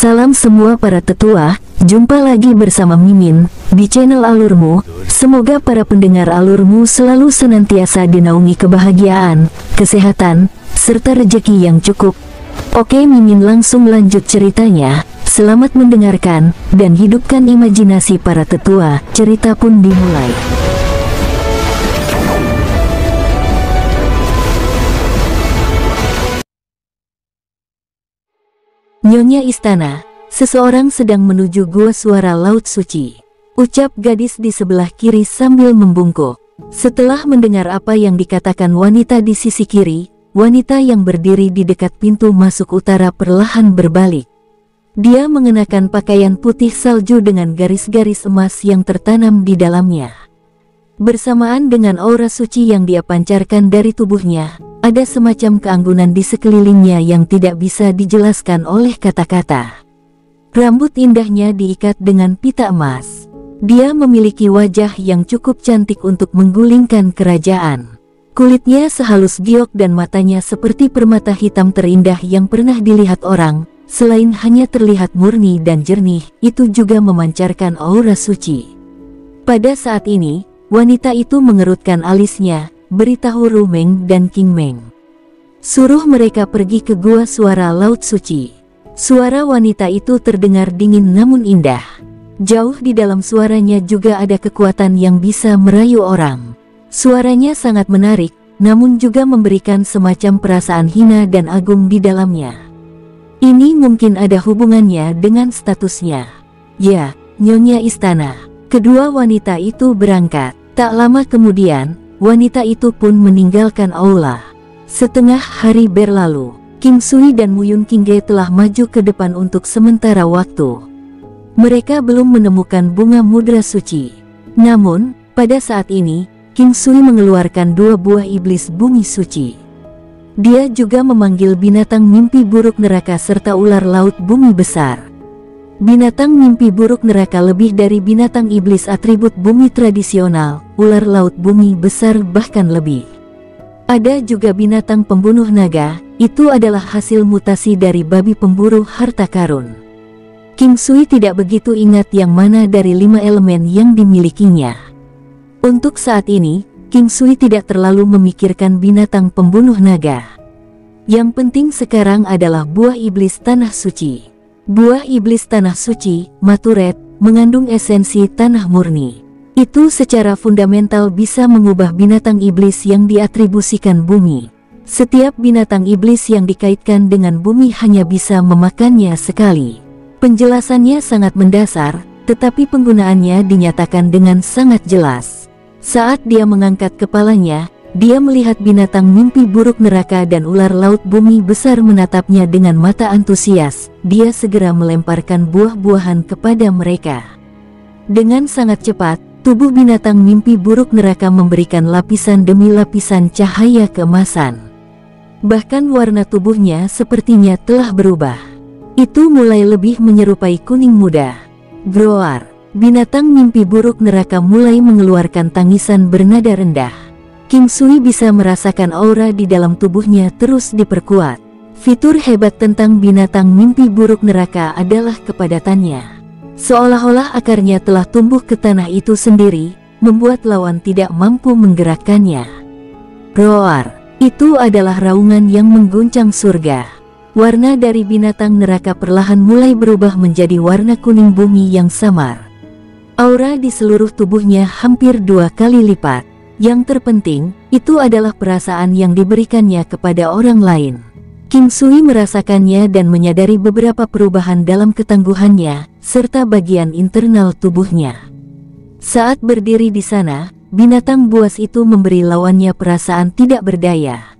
Salam semua para tetua, jumpa lagi bersama Mimin di channel Alurmu. Semoga para pendengar Alurmu selalu senantiasa dinaungi kebahagiaan, kesehatan, serta rezeki yang cukup. Oke, Mimin langsung lanjut ceritanya. Selamat mendengarkan dan hidupkan imajinasi para tetua. Cerita pun dimulai. Nyonya Istana, seseorang sedang menuju gua suara laut suci, ucap gadis di sebelah kiri sambil membungkuk. Setelah mendengar apa yang dikatakan wanita di sisi kiri, wanita yang berdiri di dekat pintu masuk utara perlahan berbalik. Dia mengenakan pakaian putih salju dengan garis-garis emas yang tertanam di dalamnya. Bersamaan dengan aura suci yang dia pancarkan dari tubuhnya, ada semacam keanggunan di sekelilingnya yang tidak bisa dijelaskan oleh kata-kata. Rambut indahnya diikat dengan pita emas. Dia memiliki wajah yang cukup cantik untuk menggulingkan kerajaan. Kulitnya sehalus giok dan matanya seperti permata hitam terindah yang pernah dilihat orang. Selain hanya terlihat murni dan jernih, itu juga memancarkan aura suci. Pada saat ini, wanita itu mengerutkan alisnya, beritahu Rumeng dan King Meng. Suruh mereka pergi ke gua suara laut suci. Suara wanita itu terdengar dingin namun indah. Jauh di dalam suaranya juga ada kekuatan yang bisa merayu orang. Suaranya sangat menarik, namun juga memberikan semacam perasaan hina dan agung di dalamnya. Ini mungkin ada hubungannya dengan statusnya. Ya, Nyonya Istana. Kedua wanita itu berangkat. Tak lama kemudian, wanita itu pun meninggalkan aula. Setengah hari berlalu, King Sui dan Muyun Qingge telah maju ke depan untuk sementara waktu. Mereka belum menemukan bunga mudra suci. Namun, pada saat ini, King Sui mengeluarkan 2 buah iblis bumi suci. Dia juga memanggil binatang mimpi buruk neraka serta ular laut bumi besar. Binatang mimpi buruk neraka lebih dari binatang iblis atribut bumi tradisional, ular laut bumi besar bahkan lebih. Ada juga binatang pembunuh naga, itu adalah hasil mutasi dari babi pemburu harta karun. King Sui tidak begitu ingat yang mana dari 5 elemen yang dimilikinya. Untuk saat ini, King Sui tidak terlalu memikirkan binatang pembunuh naga. Yang penting sekarang adalah buah iblis tanah suci. Buah iblis tanah suci, Maturet, mengandung esensi tanah murni. Itu secara fundamental bisa mengubah binatang iblis yang diatribusikan bumi. Setiap binatang iblis yang dikaitkan dengan bumi hanya bisa memakannya sekali. Penjelasannya sangat mendasar, tetapi penggunaannya dinyatakan dengan sangat jelas. Saat dia mengangkat kepalanya, dia melihat binatang mimpi buruk neraka dan ular laut bumi besar menatapnya dengan mata antusias. Dia segera melemparkan buah-buahan kepada mereka. Dengan sangat cepat, tubuh binatang mimpi buruk neraka memberikan lapisan demi lapisan cahaya keemasan. Bahkan warna tubuhnya sepertinya telah berubah. Itu mulai lebih menyerupai kuning muda. Groar. Binatang mimpi buruk neraka mulai mengeluarkan tangisan bernada rendah. King Sui bisa merasakan aura di dalam tubuhnya terus diperkuat. Fitur hebat tentang binatang mimpi buruk neraka adalah kepadatannya. Seolah-olah akarnya telah tumbuh ke tanah itu sendiri, membuat lawan tidak mampu menggerakkannya. Roar. Itu adalah raungan yang mengguncang surga. Warna dari binatang neraka perlahan mulai berubah menjadi warna kuning bumi yang samar. Aura di seluruh tubuhnya hampir 2 kali lipat. Yang terpenting, itu adalah perasaan yang diberikannya kepada orang lain. King Sui merasakannya dan menyadari beberapa perubahan dalam ketangguhannya, serta bagian internal tubuhnya. Saat berdiri di sana, binatang buas itu memberi lawannya perasaan tidak berdaya.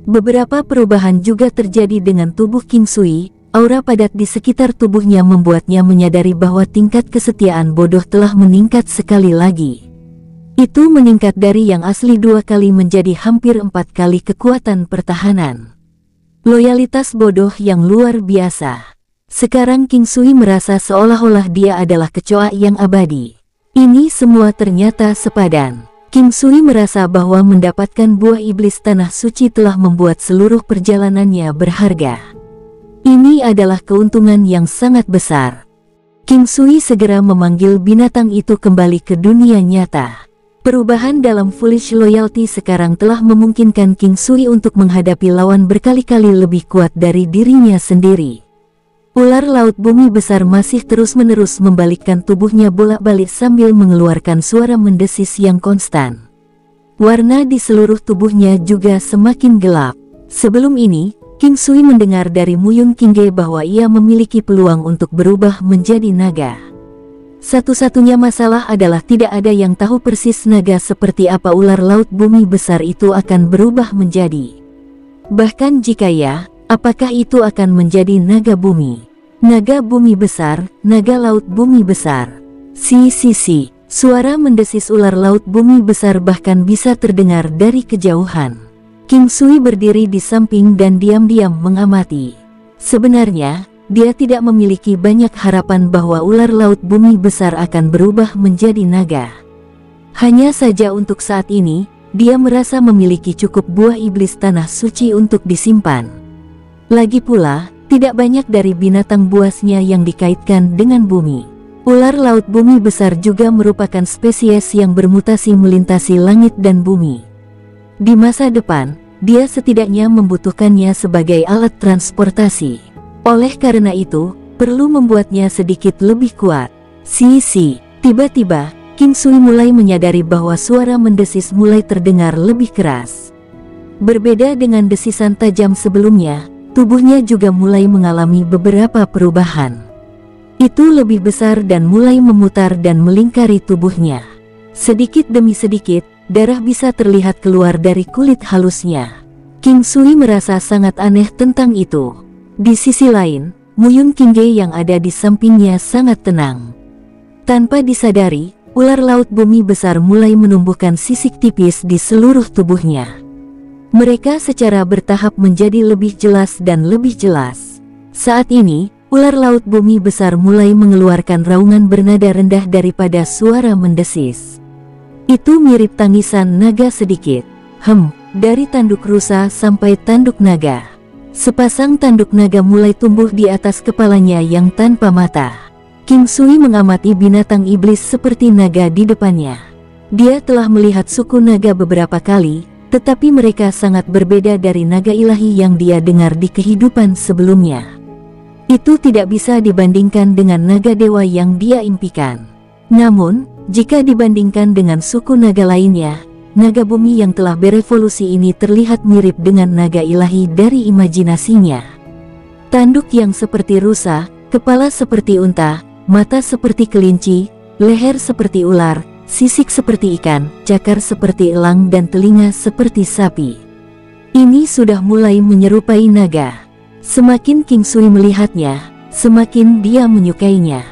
Beberapa perubahan juga terjadi dengan tubuh King Sui. Aura padat di sekitar tubuhnya membuatnya menyadari bahwa tingkat kesetiaan bodoh telah meningkat sekali lagi. Itu meningkat dari yang asli 2 kali menjadi hampir 4 kali kekuatan pertahanan. Loyalitas bodoh yang luar biasa. Sekarang King Sui merasa seolah-olah dia adalah kecoa yang abadi. Ini semua ternyata sepadan. King Sui merasa bahwa mendapatkan buah iblis tanah suci telah membuat seluruh perjalanannya berharga. Ini adalah keuntungan yang sangat besar. King Sui segera memanggil binatang itu kembali ke dunia nyata. Perubahan dalam Foolish Loyalty sekarang telah memungkinkan King Sui untuk menghadapi lawan berkali-kali lebih kuat dari dirinya sendiri. Ular laut bumi besar masih terus-menerus membalikkan tubuhnya bolak-balik sambil mengeluarkan suara mendesis yang konstan. Warna di seluruh tubuhnya juga semakin gelap. Sebelum ini, King Sui mendengar dari Muyun Qingge bahwa ia memiliki peluang untuk berubah menjadi naga. Satu-satunya masalah adalah tidak ada yang tahu persis naga seperti apa ular laut bumi besar itu akan berubah menjadi. Bahkan jika ya, apakah itu akan menjadi naga bumi? Naga bumi besar, naga laut bumi besar. Si. Suara mendesis ular laut bumi besar bahkan bisa terdengar dari kejauhan. King Sui berdiri di samping dan diam-diam mengamati. Sebenarnya, dia tidak memiliki banyak harapan bahwa ular laut bumi besar akan berubah menjadi naga. Hanya saja untuk saat ini, dia merasa memiliki cukup buah iblis tanah suci untuk disimpan. Lagi pula, tidak banyak dari binatang buasnya yang dikaitkan dengan bumi. Ular laut bumi besar juga merupakan spesies yang bermutasi melintasi langit dan bumi. Di masa depan, dia setidaknya membutuhkannya sebagai alat transportasi. Oleh karena itu, perlu membuatnya sedikit lebih kuat. Tiba-tiba, King Sui mulai menyadari bahwa suara mendesis mulai terdengar lebih keras. Berbeda dengan desisan tajam sebelumnya, tubuhnya juga mulai mengalami beberapa perubahan. Itu lebih besar dan mulai memutar dan melingkari tubuhnya. Sedikit demi sedikit, darah bisa terlihat keluar dari kulit halusnya. King Sui merasa sangat aneh tentang itu. Di sisi lain, Muyun Qingge yang ada di sampingnya sangat tenang. Tanpa disadari, ular laut bumi besar mulai menumbuhkan sisik tipis di seluruh tubuhnya. Mereka secara bertahap menjadi lebih jelas dan lebih jelas. Saat ini, ular laut bumi besar mulai mengeluarkan raungan bernada rendah daripada suara mendesis. Itu mirip tangisan naga sedikit. Dari tanduk rusa sampai tanduk naga. Sepasang tanduk naga mulai tumbuh di atas kepalanya yang tanpa mata. King Sui mengamati binatang iblis seperti naga di depannya. Dia telah melihat suku naga beberapa kali, tetapi mereka sangat berbeda dari naga ilahi yang dia dengar di kehidupan sebelumnya. Itu tidak bisa dibandingkan dengan naga dewa yang dia impikan. Namun, jika dibandingkan dengan suku naga lainnya, naga bumi yang telah berevolusi ini terlihat mirip dengan naga ilahi dari imajinasinya. Tanduk yang seperti rusa, kepala seperti unta, mata seperti kelinci, leher seperti ular, sisik seperti ikan, cakar seperti elang dan telinga seperti sapi. Ini sudah mulai menyerupai naga. Semakin King Sui melihatnya, semakin dia menyukainya.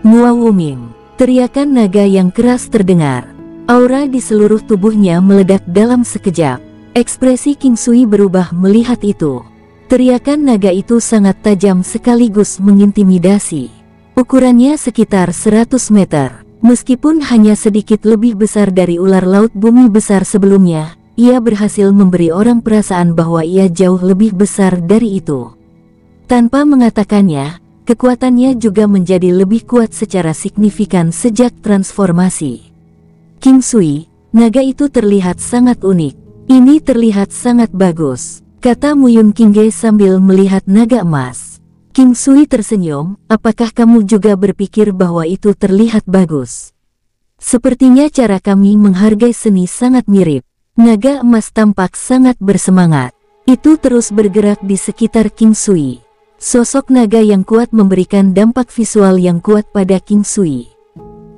Muawumim, teriakan naga yang keras terdengar. Aura di seluruh tubuhnya meledak dalam sekejap. Ekspresi King Sui berubah melihat itu. Teriakan naga itu sangat tajam sekaligus mengintimidasi. Ukurannya sekitar 100 meter. Meskipun hanya sedikit lebih besar dari ular laut bumi besar sebelumnya, ia berhasil memberi orang perasaan bahwa ia jauh lebih besar dari itu. Tanpa mengatakannya, kekuatannya juga menjadi lebih kuat secara signifikan sejak transformasi. King Sui, naga itu terlihat sangat unik. Ini terlihat sangat bagus, kata Muyun Qingge sambil melihat naga emas. King Sui tersenyum, apakah kamu juga berpikir bahwa itu terlihat bagus? Sepertinya cara kami menghargai seni sangat mirip. Naga emas tampak sangat bersemangat. Itu terus bergerak di sekitar King Sui. Sosok naga yang kuat memberikan dampak visual yang kuat pada King Sui.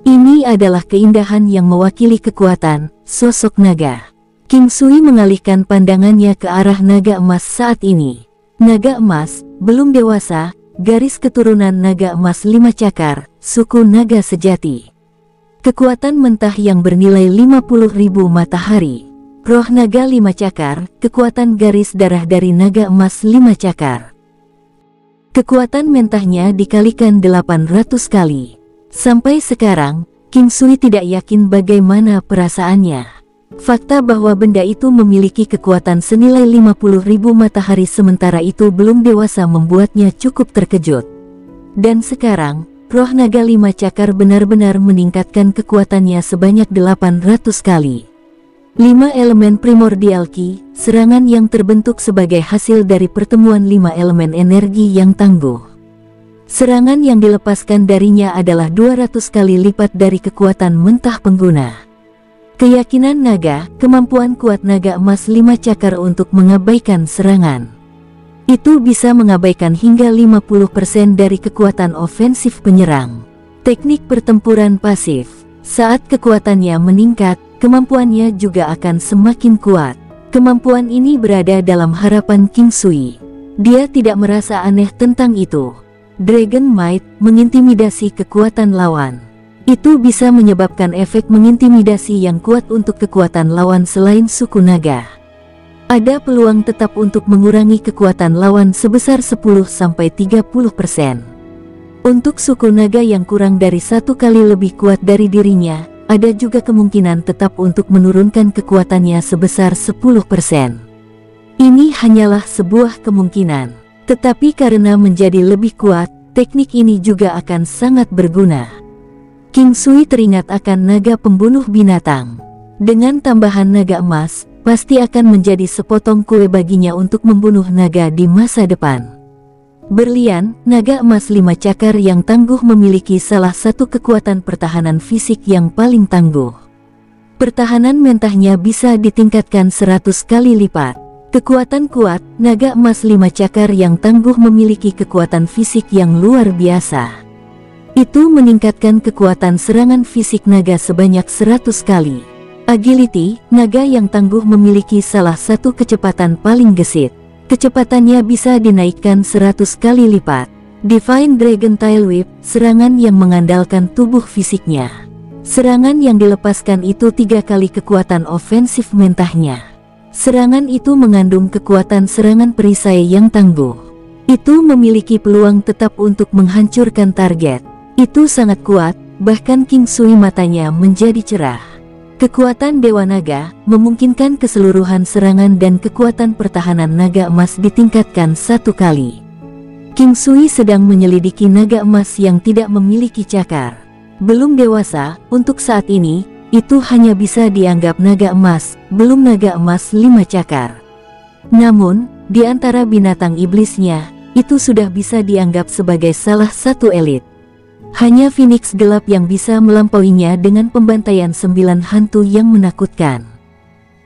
Ini adalah keindahan yang mewakili kekuatan, sosok naga. King Sui mengalihkan pandangannya ke arah naga emas saat ini. Naga emas, belum dewasa, garis keturunan naga emas 5 cakar, suku naga sejati. Kekuatan mentah yang bernilai 50.000 matahari. Roh naga 5 cakar, kekuatan garis darah dari naga emas 5 cakar. Kekuatan mentahnya dikalikan 800 kali. Sampai sekarang, King Sui tidak yakin bagaimana perasaannya. Fakta bahwa benda itu memiliki kekuatan senilai 50.000 matahari sementara itu belum dewasa membuatnya cukup terkejut. Dan sekarang, roh naga 5 cakar benar-benar meningkatkan kekuatannya sebanyak 800 kali. 5 elemen primordial Ki, serangan yang terbentuk sebagai hasil dari pertemuan 5 elemen energi yang tangguh. Serangan yang dilepaskan darinya adalah 200 kali lipat dari kekuatan mentah pengguna. Keyakinan naga, kemampuan kuat naga emas 5 cakar untuk mengabaikan serangan. Itu bisa mengabaikan hingga 50% dari kekuatan ofensif penyerang. Teknik pertempuran pasif. Saat kekuatannya meningkat, kemampuannya juga akan semakin kuat. Kemampuan ini berada dalam harapan King Sui. Dia tidak merasa aneh tentang itu. Dragon Might mengintimidasi kekuatan lawan. Itu bisa menyebabkan efek mengintimidasi yang kuat untuk kekuatan lawan selain suku naga. Ada peluang tetap untuk mengurangi kekuatan lawan sebesar 10-30%. Untuk suku naga yang kurang dari 1 kali lebih kuat dari dirinya, ada juga kemungkinan tetap untuk menurunkan kekuatannya sebesar 10%. Ini hanyalah sebuah kemungkinan. Tetapi karena menjadi lebih kuat, teknik ini juga akan sangat berguna. King Sui teringat akan naga pembunuh binatang. Dengan tambahan naga emas, pasti akan menjadi sepotong kue baginya untuk membunuh naga di masa depan. Berlian, naga emas 5 cakar yang tangguh memiliki salah satu kekuatan pertahanan fisik yang paling tangguh. Pertahanan mentahnya bisa ditingkatkan 100 kali lipat. Kekuatan kuat, naga emas 5 cakar yang tangguh memiliki kekuatan fisik yang luar biasa. Itu meningkatkan kekuatan serangan fisik naga sebanyak 100 kali. Agility, naga yang tangguh memiliki salah satu kecepatan paling gesit. Kecepatannya bisa dinaikkan 100 kali lipat. Divine Dragon Tail Whip, serangan yang mengandalkan tubuh fisiknya. Serangan yang dilepaskan itu 3 kali kekuatan ofensif mentahnya. Serangan itu mengandung kekuatan serangan perisai yang tangguh. Itu memiliki peluang tetap untuk menghancurkan target. Itu sangat kuat, bahkan King Sui matanya menjadi cerah. Kekuatan Dewa Naga memungkinkan keseluruhan serangan dan kekuatan pertahanan naga emas ditingkatkan 1 kali. King Sui sedang menyelidiki naga emas yang tidak memiliki cakar. Belum dewasa, untuk saat ini, itu hanya bisa dianggap naga emas, belum naga emas 5 cakar. Namun, di antara binatang iblisnya, itu sudah bisa dianggap sebagai salah satu elit. Hanya Phoenix gelap yang bisa melampauinya dengan pembantaian 9 hantu yang menakutkan.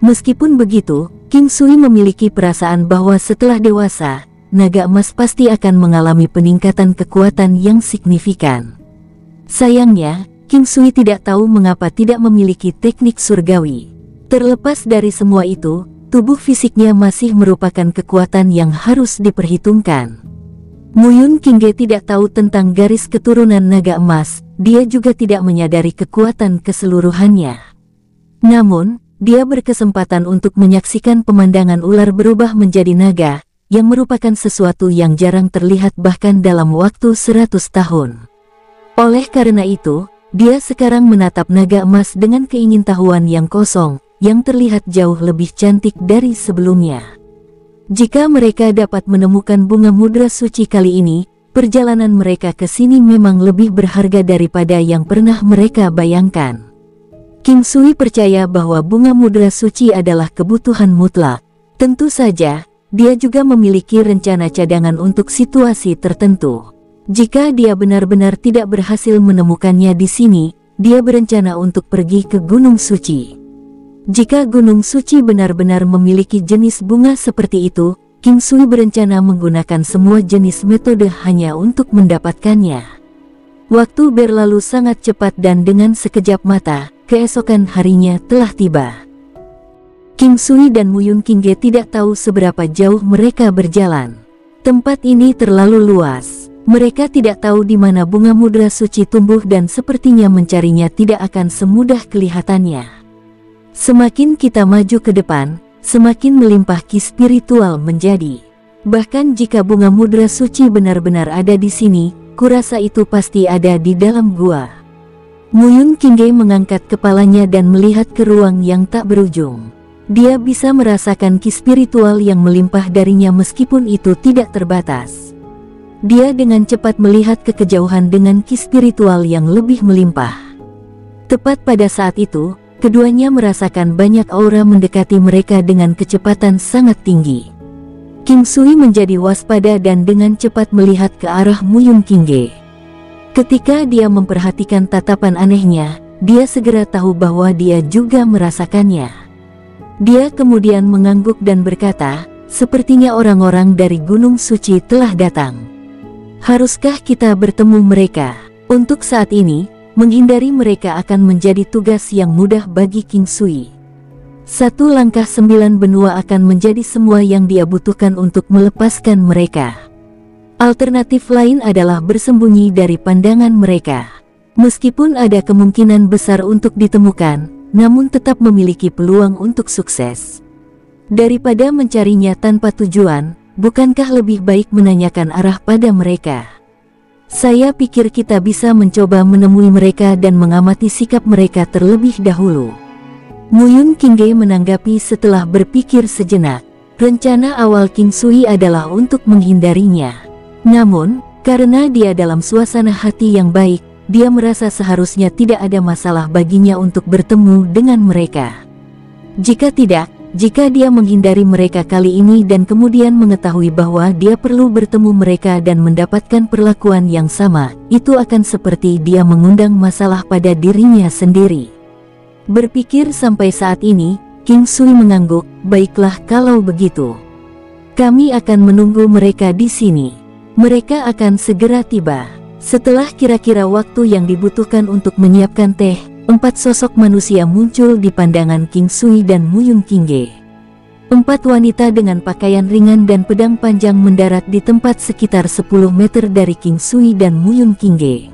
Meskipun begitu, King Sui memiliki perasaan bahwa setelah dewasa, naga emas pasti akan mengalami peningkatan kekuatan yang signifikan. Sayangnya, King Sui tidak tahu mengapa tidak memiliki teknik surgawi. Terlepas dari semua itu, tubuh fisiknya masih merupakan kekuatan yang harus diperhitungkan. Muyun Qingge tidak tahu tentang garis keturunan naga emas, dia juga tidak menyadari kekuatan keseluruhannya. Namun, dia berkesempatan untuk menyaksikan pemandangan ular berubah menjadi naga, yang merupakan sesuatu yang jarang terlihat bahkan dalam waktu 100 tahun. Oleh karena itu, dia sekarang menatap naga emas dengan keingintahuan yang kosong, yang terlihat jauh lebih cantik dari sebelumnya. Jika mereka dapat menemukan bunga mudra suci kali ini, perjalanan mereka ke sini memang lebih berharga daripada yang pernah mereka bayangkan. King Sui percaya bahwa bunga mudra suci adalah kebutuhan mutlak. Tentu saja, dia juga memiliki rencana cadangan untuk situasi tertentu. Jika dia benar-benar tidak berhasil menemukannya di sini, dia berencana untuk pergi ke Gunung Suci. Jika Gunung Suci benar-benar memiliki jenis bunga seperti itu, King Sui berencana menggunakan semua jenis metode hanya untuk mendapatkannya. Waktu berlalu sangat cepat dan dengan sekejap mata, keesokan harinya telah tiba. King Sui dan Muyun Qingge tidak tahu seberapa jauh mereka berjalan. Tempat ini terlalu luas. Mereka tidak tahu di mana bunga mudra suci tumbuh dan sepertinya mencarinya tidak akan semudah kelihatannya. Semakin kita maju ke depan, semakin melimpah ki spiritual menjadi. Bahkan jika bunga mudra suci benar-benar ada di sini, kurasa itu pasti ada di dalam gua. Muyun Qingge mengangkat kepalanya dan melihat ke ruang yang tak berujung. Dia bisa merasakan ki spiritual yang melimpah darinya meskipun itu tidak terbatas. Dia dengan cepat melihat ke kejauhan dengan ki spiritual yang lebih melimpah. Tepat pada saat itu, keduanya merasakan banyak aura mendekati mereka dengan kecepatan sangat tinggi. King Sui menjadi waspada dan dengan cepat melihat ke arah Muyun Qingge. Ketika dia memperhatikan tatapan anehnya, dia segera tahu bahwa dia juga merasakannya. Dia kemudian mengangguk dan berkata, "Sepertinya orang-orang dari Gunung Suci telah datang. Haruskah kita bertemu mereka?" Untuk saat ini, menghindari mereka akan menjadi tugas yang mudah bagi King Sui. Satu langkah 9 benua akan menjadi semua yang dia butuhkan untuk melepaskan mereka. Alternatif lain adalah bersembunyi dari pandangan mereka. Meskipun ada kemungkinan besar untuk ditemukan, namun tetap memiliki peluang untuk sukses. Daripada mencarinya tanpa tujuan, bukankah lebih baik menanyakan arah pada mereka? Saya pikir kita bisa mencoba menemui mereka dan mengamati sikap mereka terlebih dahulu. Muyun Qingge menanggapi setelah berpikir sejenak. Rencana awal King Sui adalah untuk menghindarinya. Namun, karena dia dalam suasana hati yang baik, dia merasa seharusnya tidak ada masalah baginya untuk bertemu dengan mereka. Jika tidak, jika dia menghindari mereka kali ini dan kemudian mengetahui bahwa dia perlu bertemu mereka dan mendapatkan perlakuan yang sama, itu akan seperti dia mengundang masalah pada dirinya sendiri. Berpikir sampai saat ini, King Sui mengangguk, "Baiklah kalau begitu. Kami akan menunggu mereka di sini. Mereka akan segera tiba." Setelah kira-kira waktu yang dibutuhkan untuk menyiapkan teh, 4 sosok manusia muncul di pandangan King Sui dan Muyun Qingge. 4 wanita dengan pakaian ringan dan pedang panjang mendarat di tempat sekitar 10 meter dari King Sui dan Muyun Qingge.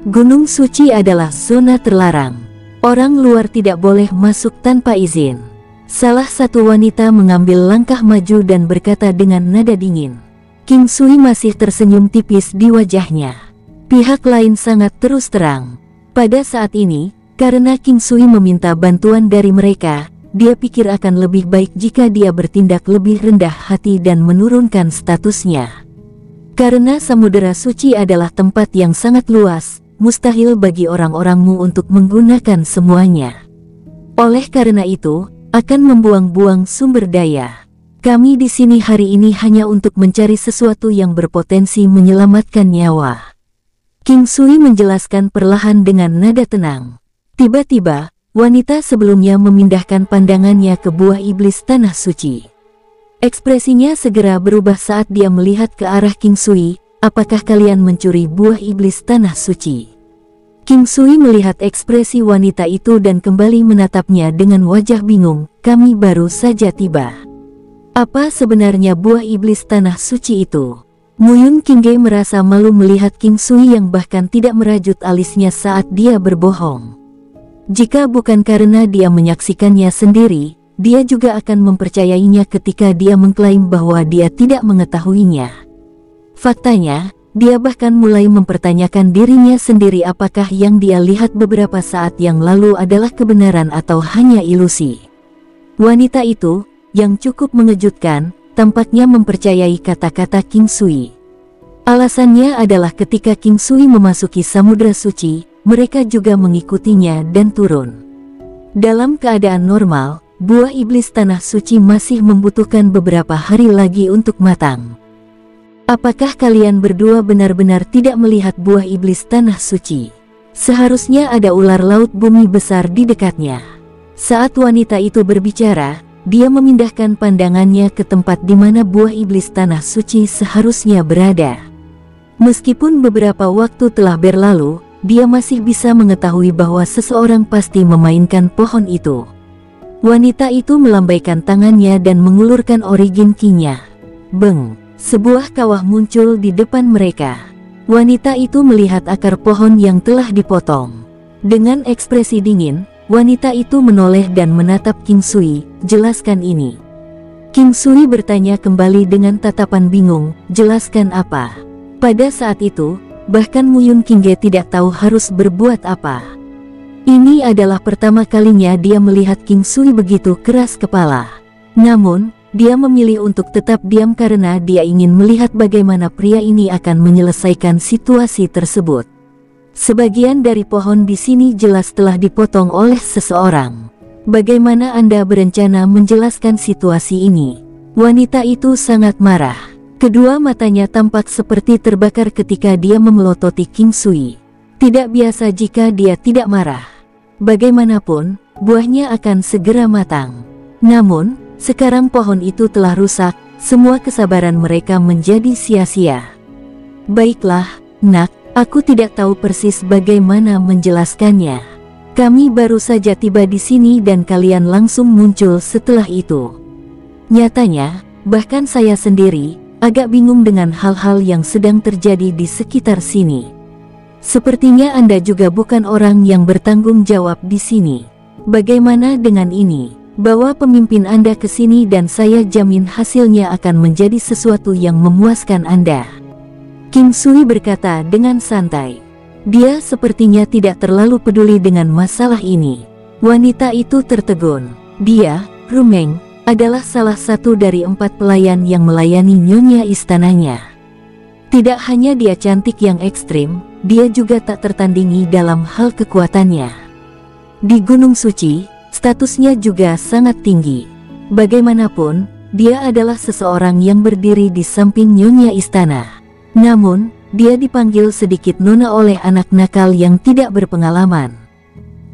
Gunung Suci adalah zona terlarang. Orang luar tidak boleh masuk tanpa izin. Salah satu wanita mengambil langkah maju dan berkata dengan nada dingin. King Sui masih tersenyum tipis di wajahnya. Pihak lain sangat terus terang. Pada saat ini, karena King Sui meminta bantuan dari mereka, dia pikir akan lebih baik jika dia bertindak lebih rendah hati dan menurunkan statusnya. Karena Samudera Suci adalah tempat yang sangat luas, mustahil bagi orang-orangmu untuk menggunakan semuanya. Oleh karena itu, akan membuang-buang sumber daya. Kami di sini hari ini hanya untuk mencari sesuatu yang berpotensi menyelamatkan nyawa. King Sui menjelaskan perlahan dengan nada tenang. Tiba-tiba, wanita sebelumnya memindahkan pandangannya ke buah iblis tanah suci. Ekspresinya segera berubah saat dia melihat ke arah King Sui. "Apakah kalian mencuri buah iblis tanah suci?" King Sui melihat ekspresi wanita itu dan kembali menatapnya dengan wajah bingung. "Kami baru saja tiba." "Apa sebenarnya buah iblis tanah suci itu?" Muyun Qingge merasa malu melihat King Sui yang bahkan tidak merajut alisnya saat dia berbohong. Jika bukan karena dia menyaksikannya sendiri, dia juga akan mempercayainya ketika dia mengklaim bahwa dia tidak mengetahuinya. Faktanya, dia bahkan mulai mempertanyakan dirinya sendiri apakah yang dia lihat beberapa saat yang lalu adalah kebenaran atau hanya ilusi. Wanita itu, yang cukup mengejutkan, tampaknya mempercayai kata-kata King Sui. Alasannya adalah ketika King Sui memasuki Samudra Suci, mereka juga mengikutinya dan turun. Dalam keadaan normal, buah iblis tanah suci masih membutuhkan beberapa hari lagi untuk matang. Apakah kalian berdua benar-benar tidak melihat buah iblis tanah suci? Seharusnya ada ular laut bumi besar di dekatnya. Saat wanita itu berbicara, dia memindahkan pandangannya ke tempat di mana buah iblis tanah suci seharusnya berada. Meskipun beberapa waktu telah berlalu, dia masih bisa mengetahui bahwa seseorang pasti memainkan pohon itu. Wanita itu melambaikan tangannya dan mengulurkan origin ki-nya. Beng! Sebuah kawah muncul di depan mereka. Wanita itu melihat akar pohon yang telah dipotong. Dengan ekspresi dingin, wanita itu menoleh dan menatap King Sui. "Jelaskan ini." King Sui bertanya kembali dengan tatapan bingung, "Jelaskan apa?" Pada saat itu, bahkan Muyun Qingge tidak tahu harus berbuat apa. Ini adalah pertama kalinya dia melihat King Sui begitu keras kepala. Namun, dia memilih untuk tetap diam karena dia ingin melihat bagaimana pria ini akan menyelesaikan situasi tersebut. Sebagian dari pohon di sini jelas telah dipotong oleh seseorang. Bagaimana Anda berencana menjelaskan situasi ini? Wanita itu sangat marah. Kedua matanya tampak seperti terbakar ketika dia memelototi King Sui. Tidak biasa jika dia tidak marah. Bagaimanapun, buahnya akan segera matang. Namun, sekarang pohon itu telah rusak, semua kesabaran mereka menjadi sia-sia. Baiklah, nak, aku tidak tahu persis bagaimana menjelaskannya. Kami baru saja tiba di sini dan kalian langsung muncul setelah itu. Nyatanya, bahkan saya sendiri agak bingung dengan hal-hal yang sedang terjadi di sekitar sini. Sepertinya Anda juga bukan orang yang bertanggung jawab di sini. Bagaimana dengan ini? Bawa pemimpin Anda ke sini dan saya jamin hasilnya akan menjadi sesuatu yang memuaskan Anda. King Sui berkata dengan santai. Dia sepertinya tidak terlalu peduli dengan masalah ini. Wanita itu tertegun. Dia, Rumeng, adalah salah satu dari 4 pelayan yang melayani nyonya istananya. Tidak hanya dia cantik yang ekstrim, dia juga tak tertandingi dalam hal kekuatannya. Di Gunung Suci, statusnya juga sangat tinggi. Bagaimanapun, dia adalah seseorang yang berdiri di samping nyonya istana. Namun, dia dipanggil sedikit nona oleh anak nakal yang tidak berpengalaman.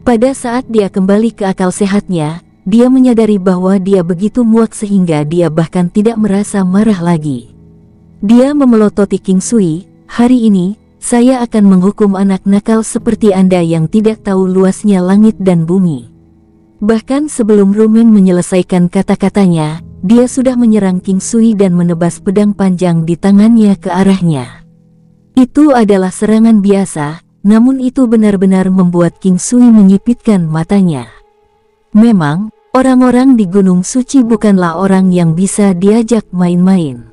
Pada saat dia kembali ke akal sehatnya, dia menyadari bahwa dia begitu muak sehingga dia bahkan tidak merasa marah lagi. Dia memelototi King Sui. Hari ini, saya akan menghukum anak nakal seperti Anda yang tidak tahu luasnya langit dan bumi. Bahkan sebelum Rumeng menyelesaikan kata-katanya, dia sudah menyerang King Sui dan menebas pedang panjang di tangannya ke arahnya. Itu adalah serangan biasa, namun itu benar-benar membuat King Sui menyipitkan matanya. Memang, orang-orang di Gunung Suci bukanlah orang yang bisa diajak main-main.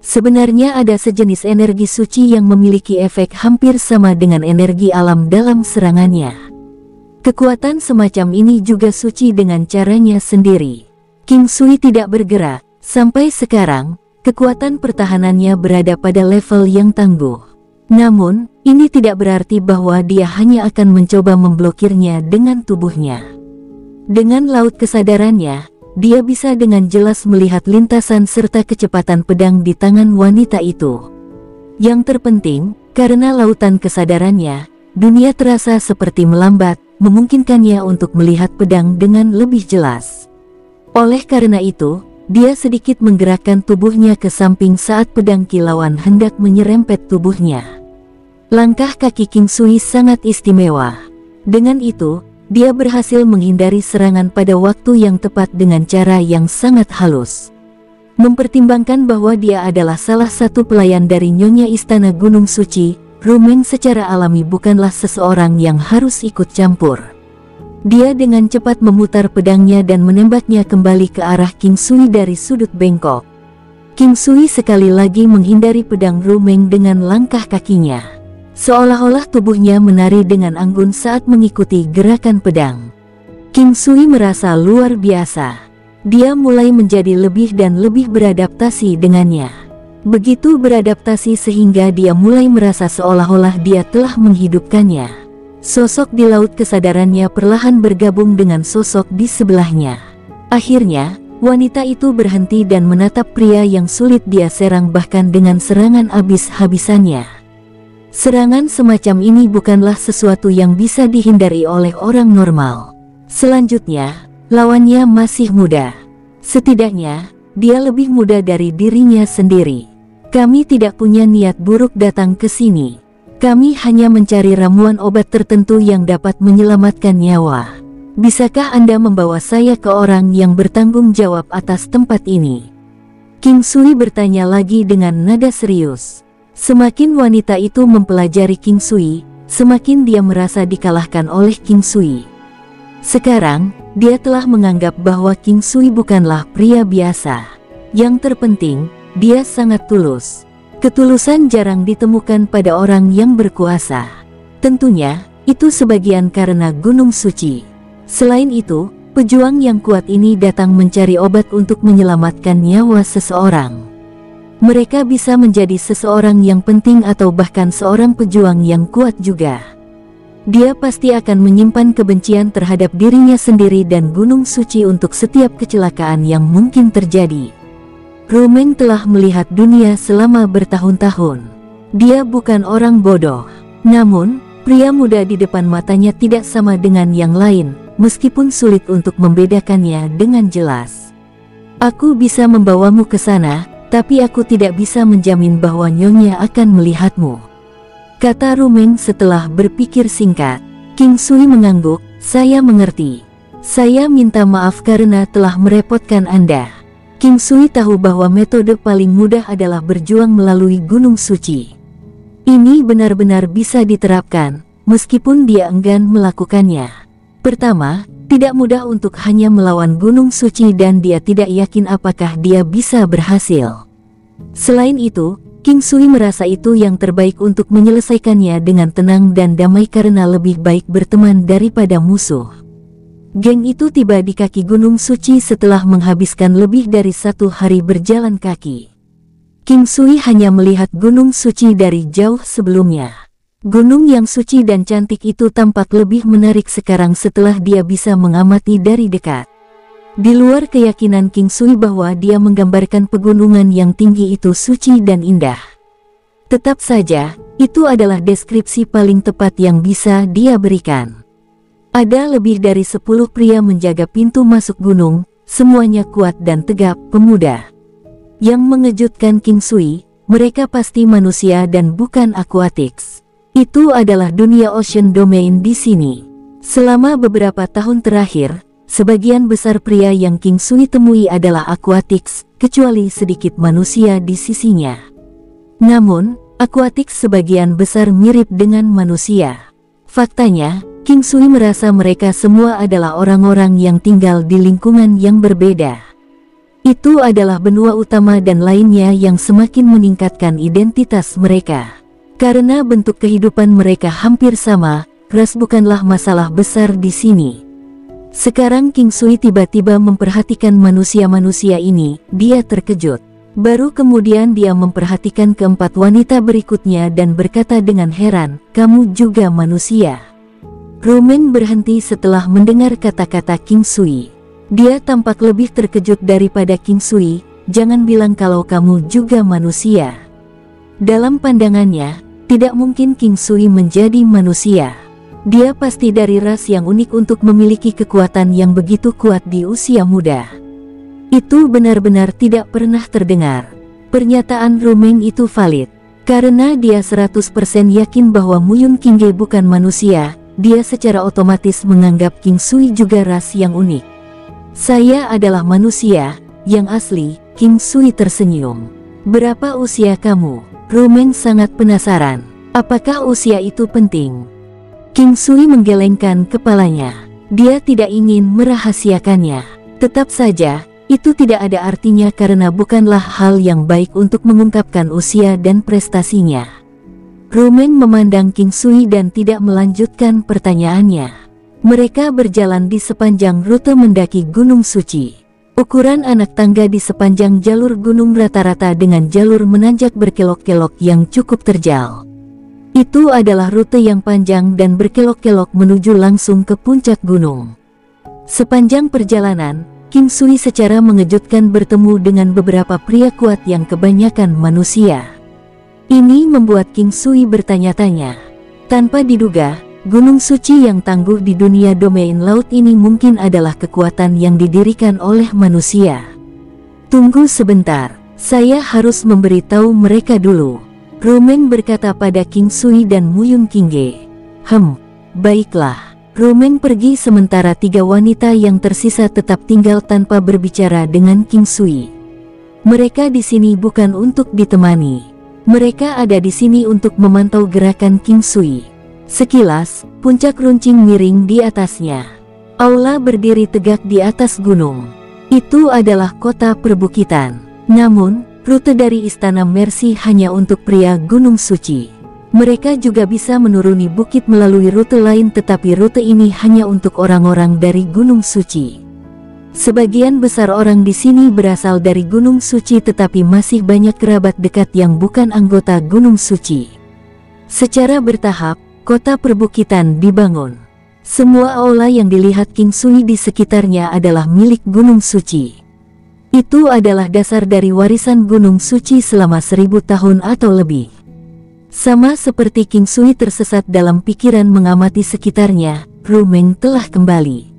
Sebenarnya ada sejenis energi suci yang memiliki efek hampir sama dengan energi alam dalam serangannya. Kekuatan semacam ini juga suci dengan caranya sendiri. King Sui tidak bergerak. Sampai sekarang, kekuatan pertahanannya berada pada level yang tangguh. Namun, ini tidak berarti bahwa dia hanya akan mencoba memblokirnya dengan tubuhnya. Dengan laut kesadarannya, dia bisa dengan jelas melihat lintasan serta kecepatan pedang di tangan wanita itu. Yang terpenting, karena lautan kesadarannya, dunia terasa seperti melambat, memungkinkannya untuk melihat pedang dengan lebih jelas. Oleh karena itu, dia sedikit menggerakkan tubuhnya ke samping saat pedang kilauan hendak menyerempet tubuhnya. Langkah kaki King Sui sangat istimewa. Dengan itu, dia berhasil menghindari serangan pada waktu yang tepat dengan cara yang sangat halus. Mempertimbangkan bahwa dia adalah salah satu pelayan dari nyonya istana Gunung Suci, Rumeng secara alami bukanlah seseorang yang harus ikut campur. Dia dengan cepat memutar pedangnya dan menembaknya kembali ke arah King Sui dari sudut bengkok. King Sui sekali lagi menghindari pedang Rumeng dengan langkah kakinya. Seolah-olah tubuhnya menari dengan anggun saat mengikuti gerakan pedang. King Sui merasa luar biasa. Dia mulai menjadi lebih dan lebih beradaptasi dengannya. Begitu beradaptasi sehingga dia mulai merasa seolah-olah dia telah menghidupkannya. Sosok di laut kesadarannya perlahan bergabung dengan sosok di sebelahnya. Akhirnya, wanita itu berhenti dan menatap pria yang sulit dia serang bahkan dengan serangan habis-habisannya. Serangan semacam ini bukanlah sesuatu yang bisa dihindari oleh orang normal. Selanjutnya, lawannya masih muda. Setidaknya, dia lebih muda dari dirinya sendiri. Kami tidak punya niat buruk datang ke sini. Kami hanya mencari ramuan obat tertentu yang dapat menyelamatkan nyawa. Bisakah Anda membawa saya ke orang yang bertanggung jawab atas tempat ini? King Sui bertanya lagi dengan nada serius. Semakin wanita itu mempelajari King Sui, semakin dia merasa dikalahkan oleh King Sui. Sekarang, dia telah menganggap bahwa King Sui bukanlah pria biasa. Yang terpenting, dia sangat tulus. Ketulusan jarang ditemukan pada orang yang berkuasa. Tentunya, Itu sebagian karena Gunung Suci. Selain itu, pejuang yang kuat ini datang mencari obat untuk menyelamatkan nyawa seseorang. Mereka bisa menjadi seseorang yang penting atau bahkan seorang pejuang yang kuat juga. Dia pasti akan menyimpan kebencian terhadap dirinya sendiri dan Gunung Suci untuk setiap kecelakaan yang mungkin terjadi. Rumeng telah melihat dunia selama bertahun-tahun. Dia bukan orang bodoh. Namun, pria muda di depan matanya tidak sama dengan yang lain, meskipun sulit untuk membedakannya dengan jelas. Aku bisa membawamu ke sana, tapi aku tidak bisa menjamin bahwa Nyonya akan melihatmu, kata Rumeng setelah berpikir singkat. King Sui mengangguk, saya mengerti. Saya minta maaf karena telah merepotkan Anda. King Sui tahu bahwa metode paling mudah adalah berjuang melalui Gunung Suci. Ini benar-benar bisa diterapkan, meskipun dia enggan melakukannya. Pertama, tidak mudah untuk hanya melawan Gunung Suci dan dia tidak yakin apakah dia bisa berhasil. Selain itu, King Sui merasa itu yang terbaik untuk menyelesaikannya dengan tenang dan damai karena lebih baik berteman daripada musuh. Geng itu tiba di kaki Gunung Suci setelah menghabiskan lebih dari 1 hari berjalan kaki. King Sui hanya melihat Gunung Suci dari jauh sebelumnya. Gunung yang suci dan cantik itu tampak lebih menarik sekarang setelah dia bisa mengamati dari dekat. Di luar keyakinan King Sui bahwa dia menggambarkan pegunungan yang tinggi itu suci dan indah. Tetap saja, itu adalah deskripsi paling tepat yang bisa dia berikan. Ada lebih dari 10 pria menjaga pintu masuk gunung, semuanya kuat dan tegap, pemuda. Yang mengejutkan King Sui, mereka pasti manusia dan bukan aquatics. Itu adalah dunia ocean domain di sini. Selama beberapa tahun terakhir, sebagian besar pria yang King Sui temui adalah aquatics, kecuali sedikit manusia di sisinya. Namun, aquatics sebagian besar mirip dengan manusia. Faktanya, King Sui merasa mereka semua adalah orang-orang yang tinggal di lingkungan yang berbeda. Itu adalah benua utama dan lainnya yang semakin meningkatkan identitas mereka. Karena bentuk kehidupan mereka hampir sama, ras bukanlah masalah besar di sini. Sekarang King Sui tiba-tiba memperhatikan manusia-manusia ini, dia terkejut. Baru kemudian dia memperhatikan keempat wanita berikutnya dan berkata dengan heran, kamu juga manusia. Rumeng berhenti setelah mendengar kata-kata King Sui. Dia tampak lebih terkejut daripada King Sui, jangan bilang kalau kamu juga manusia. Dalam pandangannya, tidak mungkin King Sui menjadi manusia. Dia pasti dari ras yang unik untuk memiliki kekuatan yang begitu kuat di usia muda. Itu benar-benar tidak pernah terdengar. Pernyataan Rumeng itu valid. Karena dia 100% yakin bahwa Muyun Qingge bukan manusia, dia secara otomatis menganggap King Sui juga ras yang unik. Saya adalah manusia, yang asli, King Sui tersenyum. Berapa usia kamu? Rumeng sangat penasaran. Apakah usia itu penting? King Sui menggelengkan kepalanya. Dia tidak ingin merahasiakannya. Tetap saja, itu tidak ada artinya karena bukanlah hal yang baik untuk mengungkapkan usia dan prestasinya. Rumeng memandang King Sui dan tidak melanjutkan pertanyaannya. Mereka berjalan di sepanjang rute mendaki Gunung Suci. Ukuran anak tangga di sepanjang jalur gunung rata-rata dengan jalur menanjak berkelok-kelok yang cukup terjal. Itu adalah rute yang panjang dan berkelok-kelok menuju langsung ke puncak gunung. Sepanjang perjalanan, King Sui secara mengejutkan bertemu dengan beberapa pria kuat yang kebanyakan manusia. Ini membuat King Sui bertanya-tanya. Tanpa diduga, Gunung Suci yang tangguh di dunia domain laut ini mungkin adalah kekuatan yang didirikan oleh manusia. Tunggu sebentar, saya harus memberitahu mereka dulu. Rumeng berkata pada King Sui dan Muyun Qingge. Baiklah. Rumeng pergi sementara 3 wanita yang tersisa tetap tinggal tanpa berbicara dengan King Sui. Mereka di sini bukan untuk ditemani. Mereka ada di sini untuk memantau gerakan King Sui. Sekilas, puncak runcing miring di atasnya. Aula berdiri tegak di atas gunung. Itu adalah kota perbukitan. Namun, rute dari Istana Mercy hanya untuk pria Gunung Suci. Mereka juga bisa menuruni bukit melalui rute lain, tetapi rute ini hanya untuk orang-orang dari Gunung Suci. Sebagian besar orang di sini berasal dari Gunung Suci, tetapi masih banyak kerabat dekat yang bukan anggota Gunung Suci. Secara bertahap, kota perbukitan dibangun. Semua aula yang dilihat King Sui di sekitarnya adalah milik Gunung Suci. Itu adalah dasar dari warisan Gunung Suci selama 1000 tahun atau lebih. Sama seperti King Sui tersesat dalam pikiran mengamati sekitarnya, Rumeng telah kembali.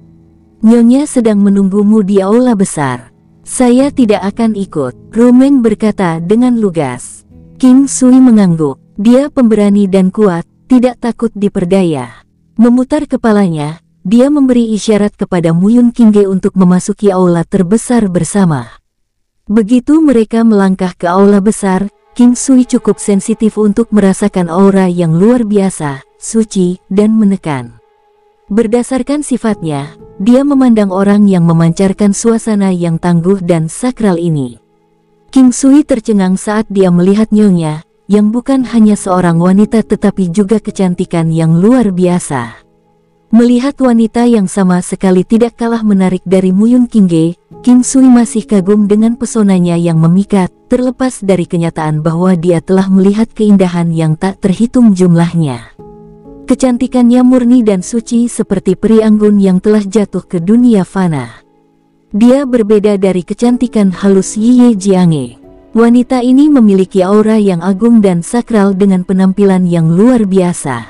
Nyonya sedang menunggumu di aula besar. Saya tidak akan ikut, Rumeng berkata dengan lugas. King Sui mengangguk. Dia pemberani dan kuat, tidak takut diperdaya. Memutar kepalanya, dia memberi isyarat kepada Muyun Qingge untuk memasuki aula terbesar bersama. Begitu mereka melangkah ke aula besar, King Sui cukup sensitif untuk merasakan aura yang luar biasa, suci, dan menekan. Berdasarkan sifatnya, dia memandang orang yang memancarkan suasana yang tangguh dan sakral ini. King Sui tercengang saat dia melihat Nyonya, yang bukan hanya seorang wanita tetapi juga kecantikan yang luar biasa. Melihat wanita yang sama sekali tidak kalah menarik dari Muyun Qingge, King Sui masih kagum dengan pesonanya yang memikat, terlepas dari kenyataan bahwa dia telah melihat keindahan yang tak terhitung jumlahnya. Kecantikannya murni dan suci seperti peri anggun yang telah jatuh ke dunia fana. Dia berbeda dari kecantikan halus Yiye Jiange. Wanita ini memiliki aura yang agung dan sakral dengan penampilan yang luar biasa.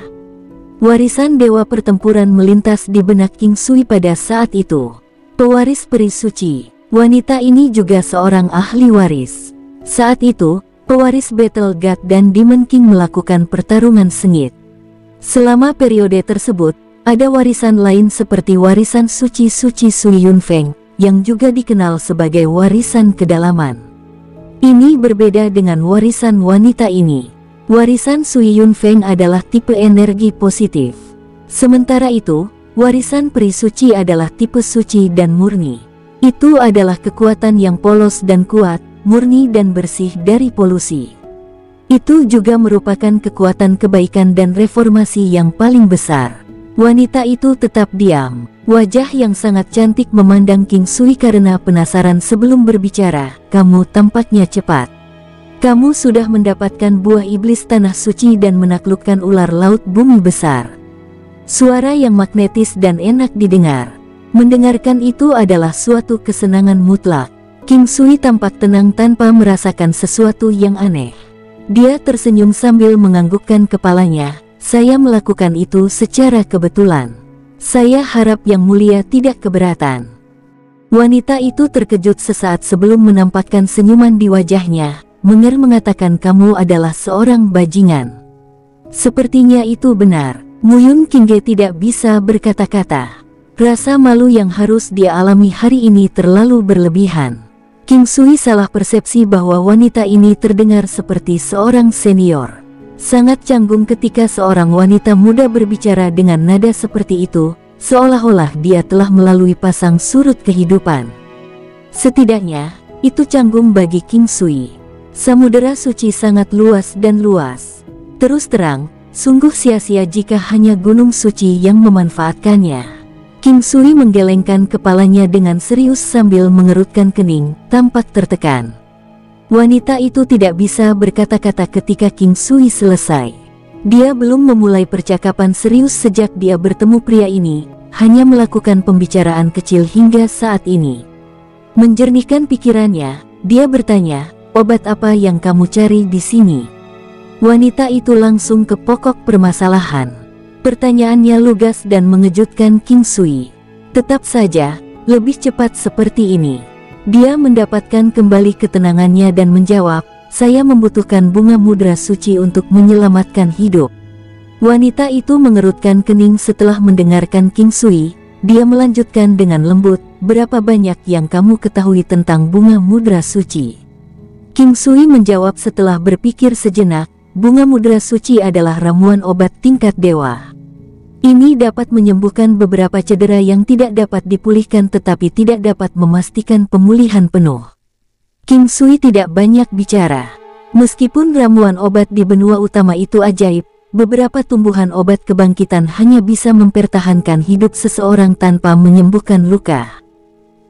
Warisan dewa pertempuran melintas di benak King Sui pada saat itu. Pewaris peri suci, wanita ini juga seorang ahli waris. Saat itu, pewaris Battle God dan Demon King melakukan pertarungan sengit. Selama periode tersebut, ada warisan lain seperti warisan suci-suci Sui Yunfeng, yang juga dikenal sebagai warisan kedalaman. Ini berbeda dengan warisan wanita ini. Warisan Sui Yunfeng adalah tipe energi positif. Sementara itu, warisan peri suci adalah tipe suci dan murni. Itu adalah kekuatan yang polos dan kuat, murni dan bersih dari polusi. Itu juga merupakan kekuatan kebaikan dan reformasi yang paling besar. Wanita itu tetap diam. Wajah yang sangat cantik memandang King Sui karena penasaran sebelum berbicara. Kamu tampaknya cepat. Kamu sudah mendapatkan buah iblis tanah suci dan menaklukkan ular laut bumi besar. Suara yang magnetis dan enak didengar. Mendengarkan itu adalah suatu kesenangan mutlak. King Sui tampak tenang tanpa merasakan sesuatu yang aneh. Dia tersenyum sambil menganggukkan kepalanya. Saya melakukan itu secara kebetulan. Saya harap Yang Mulia tidak keberatan. Wanita itu terkejut sesaat sebelum menampakkan senyuman di wajahnya. Menger mengatakan kamu adalah seorang bajingan. Sepertinya itu benar. Muyun Qingge tidak bisa berkata-kata. Rasa malu yang harus dia alami hari ini terlalu berlebihan. King Sui salah persepsi bahwa wanita ini terdengar seperti seorang senior. Sangat canggung ketika seorang wanita muda berbicara dengan nada seperti itu, seolah-olah dia telah melalui pasang surut kehidupan. Setidaknya, itu canggung bagi King Sui. Samudera suci sangat luas dan luas. Terus terang, sungguh sia-sia jika hanya Gunung Suci yang memanfaatkannya. King Sui menggelengkan kepalanya dengan serius sambil mengerutkan kening, tampak tertekan. Wanita itu tidak bisa berkata-kata ketika King Sui selesai. Dia belum memulai percakapan serius sejak dia bertemu pria ini, hanya melakukan pembicaraan kecil hingga saat ini. Menjernihkan pikirannya, dia bertanya, obat apa yang kamu cari di sini? Wanita itu langsung ke pokok permasalahan. Pertanyaannya lugas dan mengejutkan King Sui. Tetap saja, lebih cepat seperti ini. Dia mendapatkan kembali ketenangannya dan menjawab, saya membutuhkan bunga mudra suci untuk menyelamatkan hidup. Wanita itu mengerutkan kening setelah mendengarkan King Sui. Dia melanjutkan dengan lembut, berapa banyak yang kamu ketahui tentang bunga mudra suci? King Sui menjawab setelah berpikir sejenak, bunga mudra suci adalah ramuan obat tingkat dewa. Ini dapat menyembuhkan beberapa cedera yang tidak dapat dipulihkan tetapi tidak dapat memastikan pemulihan penuh. King Sui tidak banyak bicara. Meskipun ramuan obat di benua utama itu ajaib, beberapa tumbuhan obat kebangkitan hanya bisa mempertahankan hidup seseorang tanpa menyembuhkan luka.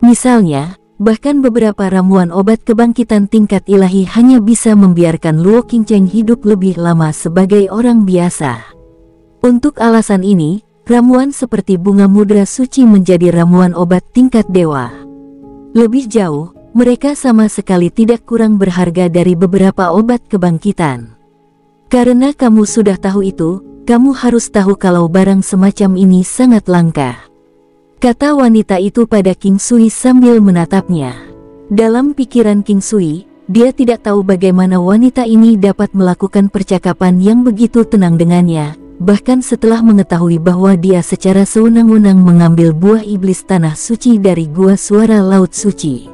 Misalnya, bahkan beberapa ramuan obat kebangkitan tingkat ilahi hanya bisa membiarkan Luo Qingcheng hidup lebih lama sebagai orang biasa. Untuk alasan ini, ramuan seperti bunga mudra suci menjadi ramuan obat tingkat dewa. Lebih jauh, mereka sama sekali tidak kurang berharga dari beberapa obat kebangkitan. Karena kamu sudah tahu itu, kamu harus tahu kalau barang semacam ini sangat langka, kata wanita itu pada King Sui sambil menatapnya. Dalam pikiran King Sui, dia tidak tahu bagaimana wanita ini dapat melakukan percakapan yang begitu tenang dengannya, bahkan setelah mengetahui bahwa dia secara sewenang-wenang mengambil buah iblis tanah suci dari Gua Suara Laut Suci.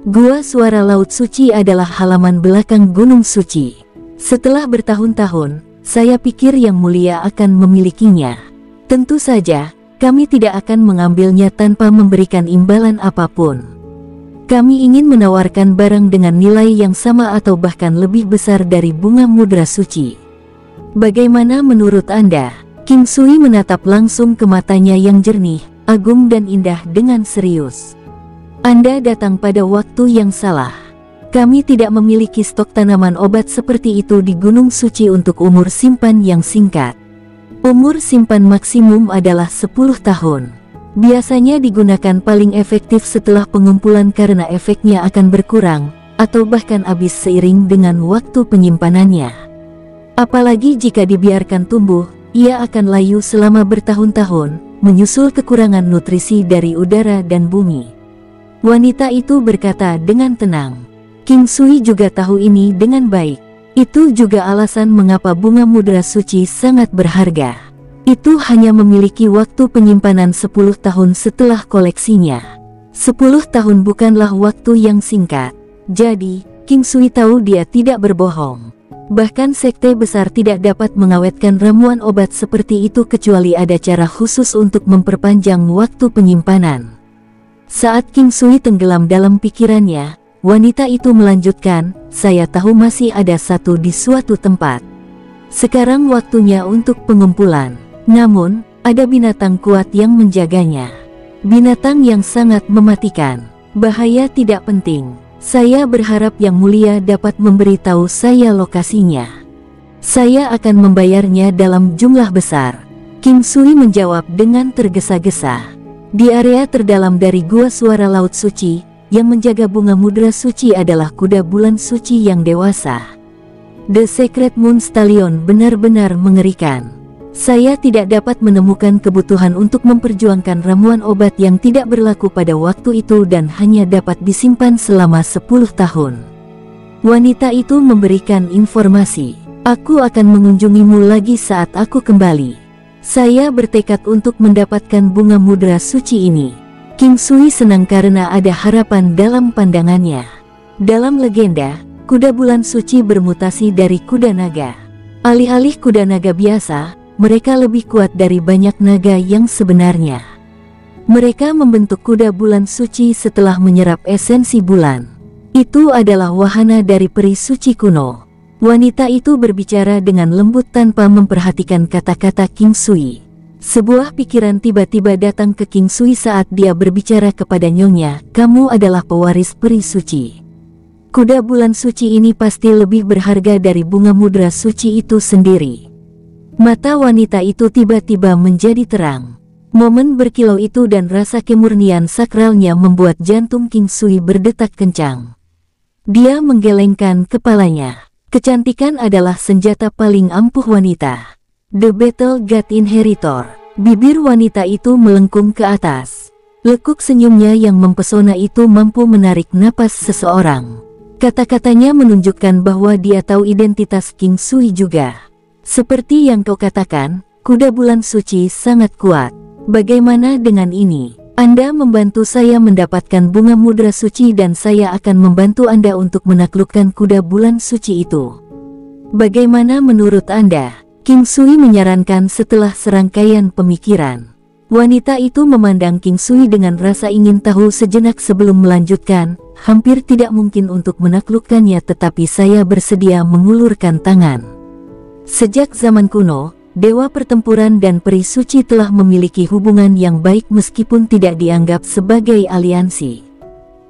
Gua Suara Laut Suci adalah halaman belakang Gunung Suci. Setelah bertahun-tahun, saya pikir Yang Mulia akan memilikinya. Tentu saja, kami tidak akan mengambilnya tanpa memberikan imbalan apapun. Kami ingin menawarkan barang dengan nilai yang sama atau bahkan lebih besar dari bunga mudra suci. Bagaimana menurut Anda? King Sui menatap langsung ke matanya yang jernih, agung dan indah dengan serius. Anda datang pada waktu yang salah. Kami tidak memiliki stok tanaman obat seperti itu di Gunung Suci untuk umur simpan yang singkat. Umur simpan maksimum adalah 10 tahun. Biasanya digunakan paling efektif setelah pengumpulan karena efeknya akan berkurang, atau bahkan habis seiring dengan waktu penyimpanannya. Apalagi jika dibiarkan tumbuh, ia akan layu selama bertahun-tahun, menyusul kekurangan nutrisi dari udara dan bumi. Wanita itu berkata dengan tenang. King Sui juga tahu ini dengan baik. Itu juga alasan mengapa bunga mudra suci sangat berharga. Itu hanya memiliki waktu penyimpanan 10 tahun setelah koleksinya. 10 tahun bukanlah waktu yang singkat. Jadi, King Sui tahu dia tidak berbohong. Bahkan sekte besar tidak dapat mengawetkan ramuan obat seperti itu kecuali ada cara khusus untuk memperpanjang waktu penyimpanan. Saat King Sui tenggelam dalam pikirannya, wanita itu melanjutkan, saya tahu masih ada satu di suatu tempat. Sekarang waktunya untuk pengumpulan. Namun, ada binatang kuat yang menjaganya. Binatang yang sangat mematikan. Bahaya tidak penting. Saya berharap Yang Mulia dapat memberitahu saya lokasinya. Saya akan membayarnya dalam jumlah besar. King Sui menjawab dengan tergesa-gesa. Di area terdalam dari Gua Suara Laut Suci, yang menjaga bunga mudra suci adalah kuda bulan suci yang dewasa. The Secret Moon Stallion benar-benar mengerikan. Saya tidak dapat menemukan kebutuhan untuk memperjuangkan ramuan obat yang tidak berlaku pada waktu itu dan hanya dapat disimpan selama 10 tahun. Wanita itu memberikan informasi. Aku akan mengunjungimu lagi saat aku kembali. Saya bertekad untuk mendapatkan bunga mudra suci ini. King Sui senang karena ada harapan dalam pandangannya. Dalam legenda, kuda bulan suci bermutasi dari kuda naga. Alih-alih kuda naga biasa, mereka lebih kuat dari banyak naga yang sebenarnya. Mereka membentuk kuda bulan suci setelah menyerap esensi bulan. Itu adalah wahana dari peri suci kuno. Wanita itu berbicara dengan lembut tanpa memperhatikan kata-kata King Sui. Sebuah pikiran tiba-tiba datang ke King Sui saat dia berbicara kepada nyonya, kamu adalah pewaris peri suci. Kuda bulan suci ini pasti lebih berharga dari bunga mudra suci itu sendiri. Mata wanita itu tiba-tiba menjadi terang. Momen berkilau itu dan rasa kemurnian sakralnya membuat jantung King Sui berdetak kencang. Dia menggelengkan kepalanya. Kecantikan adalah senjata paling ampuh wanita. The Battle God Inheritor. Bibir wanita itu melengkung ke atas. Lekuk senyumnya yang mempesona itu mampu menarik napas seseorang. Kata-katanya menunjukkan bahwa dia tahu identitas King Sui juga. Seperti yang kau katakan, kuda bulan suci sangat kuat. Bagaimana dengan ini? Anda membantu saya mendapatkan bunga mudra suci dan saya akan membantu Anda untuk menaklukkan kuda bulan suci itu. Bagaimana menurut Anda? King Sui menyarankan setelah serangkaian pemikiran. Wanita itu memandang King Sui dengan rasa ingin tahu sejenak sebelum melanjutkan, hampir tidak mungkin untuk menaklukkannya tetapi saya bersedia mengulurkan tangan. Sejak zaman kuno, dewa pertempuran dan peri suci telah memiliki hubungan yang baik meskipun tidak dianggap sebagai aliansi.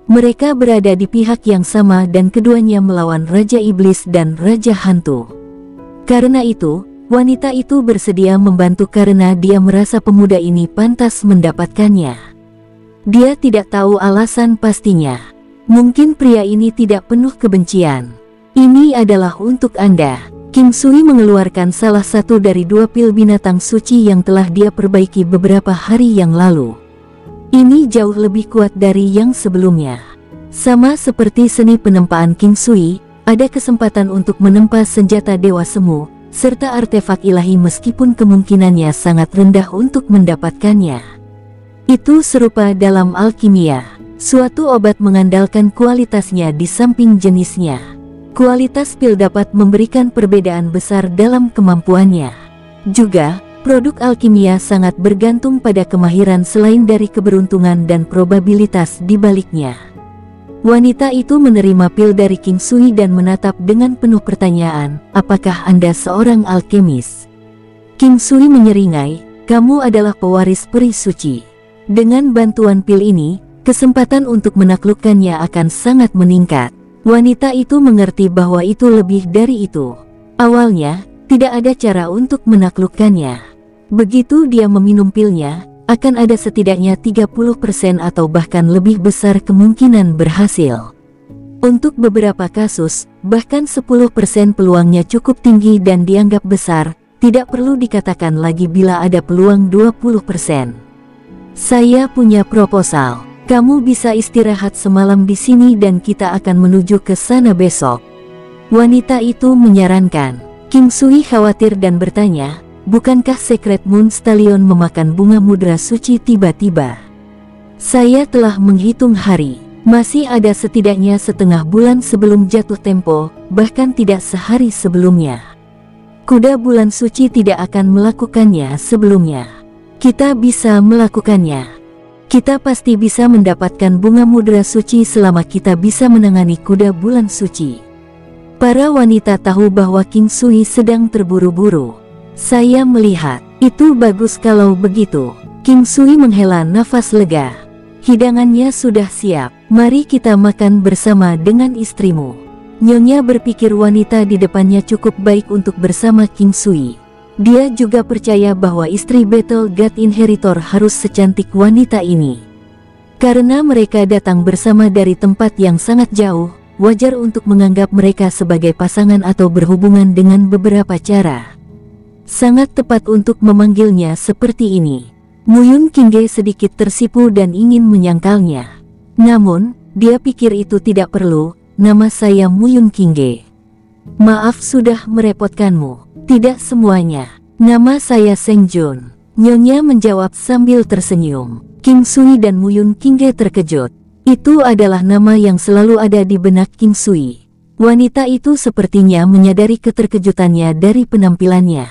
Mereka berada di pihak yang sama dan keduanya melawan Raja Iblis dan Raja Hantu. Karena itu, wanita itu bersedia membantu karena dia merasa pemuda ini pantas mendapatkannya. Dia tidak tahu alasan pastinya. Mungkin pria ini tidak penuh kebencian. Ini adalah untuk Anda. King Sui mengeluarkan salah satu dari 2 pil binatang suci yang telah dia perbaiki beberapa hari yang lalu. Ini jauh lebih kuat dari yang sebelumnya. Sama seperti seni penempaan King Sui, ada kesempatan untuk menempa senjata Dewa Semu, serta artefak ilahi meskipun kemungkinannya sangat rendah untuk mendapatkannya. Itu serupa dalam alkimia. Suatu obat mengandalkan kualitasnya di samping jenisnya. Kualitas pil dapat memberikan perbedaan besar dalam kemampuannya. Juga, produk alkimia sangat bergantung pada kemahiran selain dari keberuntungan dan probabilitas di baliknya. Wanita itu menerima pil dari King Sui dan menatap dengan penuh pertanyaan, "Apakah Anda seorang alkemis?" King Sui menyeringai, "Kamu adalah pewaris peri suci. Dengan bantuan pil ini, kesempatan untuk menaklukkannya akan sangat meningkat." Wanita itu mengerti bahwa itu lebih dari itu. Awalnya, tidak ada cara untuk menaklukkannya. Begitu dia meminum pilnya, akan ada setidaknya 30% atau bahkan lebih besar kemungkinan berhasil. Untuk beberapa kasus, bahkan 10% peluangnya cukup tinggi dan dianggap besar, tidak perlu dikatakan lagi bila ada peluang 20%. Saya punya proposal. Kamu bisa istirahat semalam di sini dan kita akan menuju ke sana besok. Wanita itu menyarankan. King Sui khawatir dan bertanya, bukankah Secret Moon Stallion memakan bunga mudra suci tiba-tiba? Saya telah menghitung hari. Masih ada setidaknya setengah bulan sebelum jatuh tempo, bahkan tidak sehari sebelumnya. Kuda bulan suci tidak akan melakukannya sebelumnya. Kita bisa melakukannya. Kita pasti bisa mendapatkan bunga mudra suci selama kita bisa menangani kuda bulan suci. Para wanita tahu bahwa King Sui sedang terburu-buru. Saya melihat, itu bagus kalau begitu. King Sui menghela nafas lega. Hidangannya sudah siap, mari kita makan bersama dengan istrimu. Nyonya berpikir wanita di depannya cukup baik untuk bersama King Sui. Dia juga percaya bahwa istri Battle God Inheritor harus secantik wanita ini. Karena mereka datang bersama dari tempat yang sangat jauh, wajar untuk menganggap mereka sebagai pasangan atau berhubungan dengan beberapa cara. Sangat tepat untuk memanggilnya seperti ini. Muyun Qingge sedikit tersipu dan ingin menyangkalnya. Namun, dia pikir itu tidak perlu. Nama saya Muyun Qingge. Maaf sudah merepotkanmu. Tidak semuanya. Nama saya Seng Jun. Nyonya menjawab sambil tersenyum. King Sui dan Muyun Qingge terkejut. Itu adalah nama yang selalu ada di benak King Sui. Wanita itu sepertinya menyadari keterkejutannya dari penampilannya.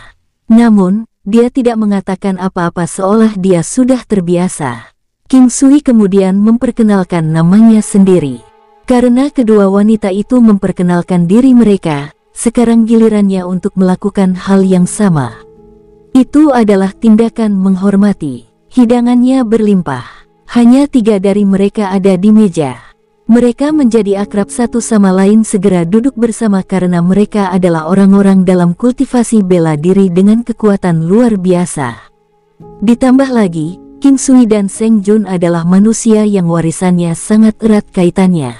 Namun, dia tidak mengatakan apa-apa seolah dia sudah terbiasa. King Sui kemudian memperkenalkan namanya sendiri. Karena kedua wanita itu memperkenalkan diri mereka, sekarang gilirannya untuk melakukan hal yang sama. Itu adalah tindakan menghormati. Hidangannya berlimpah. Hanya 3 dari mereka ada di meja. Mereka menjadi akrab satu sama lain segera duduk bersama karena mereka adalah orang-orang dalam kultivasi bela diri dengan kekuatan luar biasa. Ditambah lagi, King Sui dan Seng Jun adalah manusia yang warisannya sangat erat kaitannya.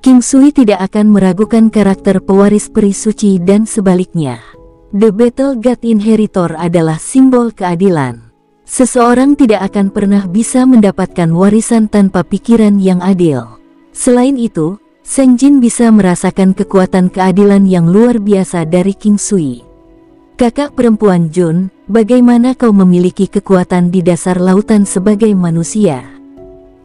King Sui tidak akan meragukan karakter pewaris peri suci dan sebaliknya. The Battle God Inheritor adalah simbol keadilan. Seseorang tidak akan pernah bisa mendapatkan warisan tanpa pikiran yang adil. Selain itu, Seng Jin bisa merasakan kekuatan keadilan yang luar biasa dari King Sui. Kakak perempuan Jun, bagaimana kau memiliki kekuatan di dasar lautan sebagai manusia?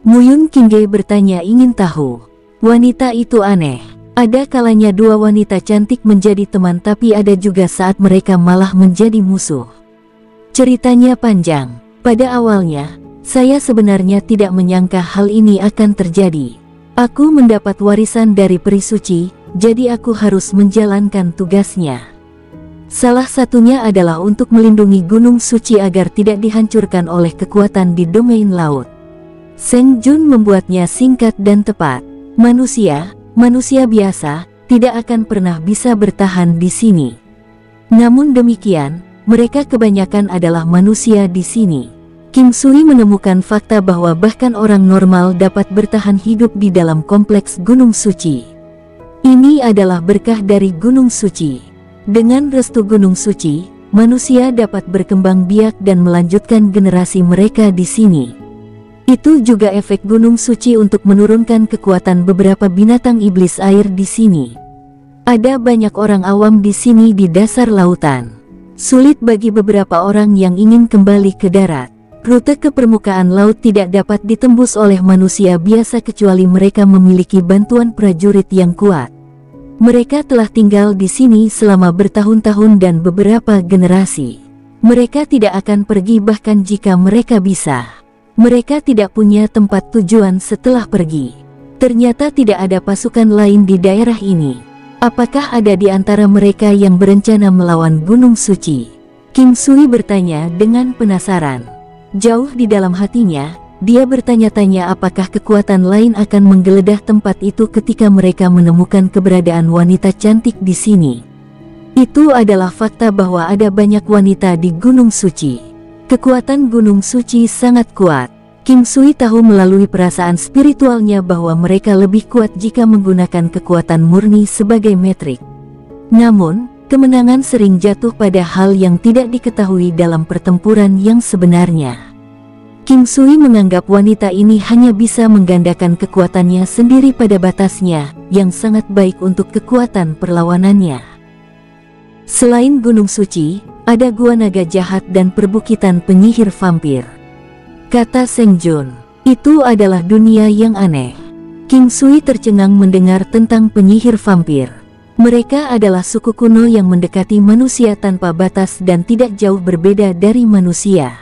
Muyun Qingge bertanya ingin tahu. Wanita itu aneh. Ada kalanya 2 wanita cantik menjadi teman tapi ada juga saat mereka malah menjadi musuh. Ceritanya panjang. Pada awalnya, saya sebenarnya tidak menyangka hal ini akan terjadi. Aku mendapat warisan dari peri suci, jadi aku harus menjalankan tugasnya. Salah satunya adalah untuk melindungi Gunung Suci agar tidak dihancurkan oleh kekuatan di domain laut. Seng Jun membuatnya singkat dan tepat. Manusia biasa, tidak akan pernah bisa bertahan di sini. Namun demikian, mereka kebanyakan adalah manusia di sini. Kim Sui menemukan fakta bahwa bahkan orang normal dapat bertahan hidup di dalam kompleks Gunung Suci. Ini adalah berkah dari Gunung Suci. Dengan restu Gunung Suci, manusia dapat berkembang biak dan melanjutkan generasi mereka di sini. Itu juga efek Gunung Suci untuk menurunkan kekuatan beberapa binatang iblis air di sini. Ada banyak orang awam di sini di dasar lautan. Sulit bagi beberapa orang yang ingin kembali ke darat. Rute ke permukaan laut tidak dapat ditembus oleh manusia biasa kecuali mereka memiliki bantuan prajurit yang kuat. Mereka telah tinggal di sini selama bertahun-tahun dan beberapa generasi. Mereka tidak akan pergi bahkan jika mereka bisa. Mereka tidak punya tempat tujuan setelah pergi. Ternyata tidak ada pasukan lain di daerah ini. Apakah ada di antara mereka yang berencana melawan Gunung Suci? Kim Sui bertanya dengan penasaran. Jauh di dalam hatinya, dia bertanya-tanya apakah kekuatan lain akan menggeledah tempat itu ketika mereka menemukan keberadaan wanita cantik di sini. Itu adalah fakta bahwa ada banyak wanita di Gunung Suci. Kekuatan Gunung Suci sangat kuat. Kim Sui tahu melalui perasaan spiritualnya bahwa mereka lebih kuat jika menggunakan kekuatan murni sebagai metrik. Namun, kemenangan sering jatuh pada hal yang tidak diketahui dalam pertempuran yang sebenarnya. Kim Sui menganggap wanita ini hanya bisa menggandakan kekuatannya sendiri pada batasnya, yang sangat baik untuk kekuatan perlawanannya. Selain Gunung Suci, ada Gua Naga Jahat dan perbukitan penyihir vampir. Kata Seng Jun, itu adalah dunia yang aneh. Kim Sui tercengang mendengar tentang penyihir vampir. Mereka adalah suku kuno yang mendekati manusia tanpa batas dan tidak jauh berbeda dari manusia.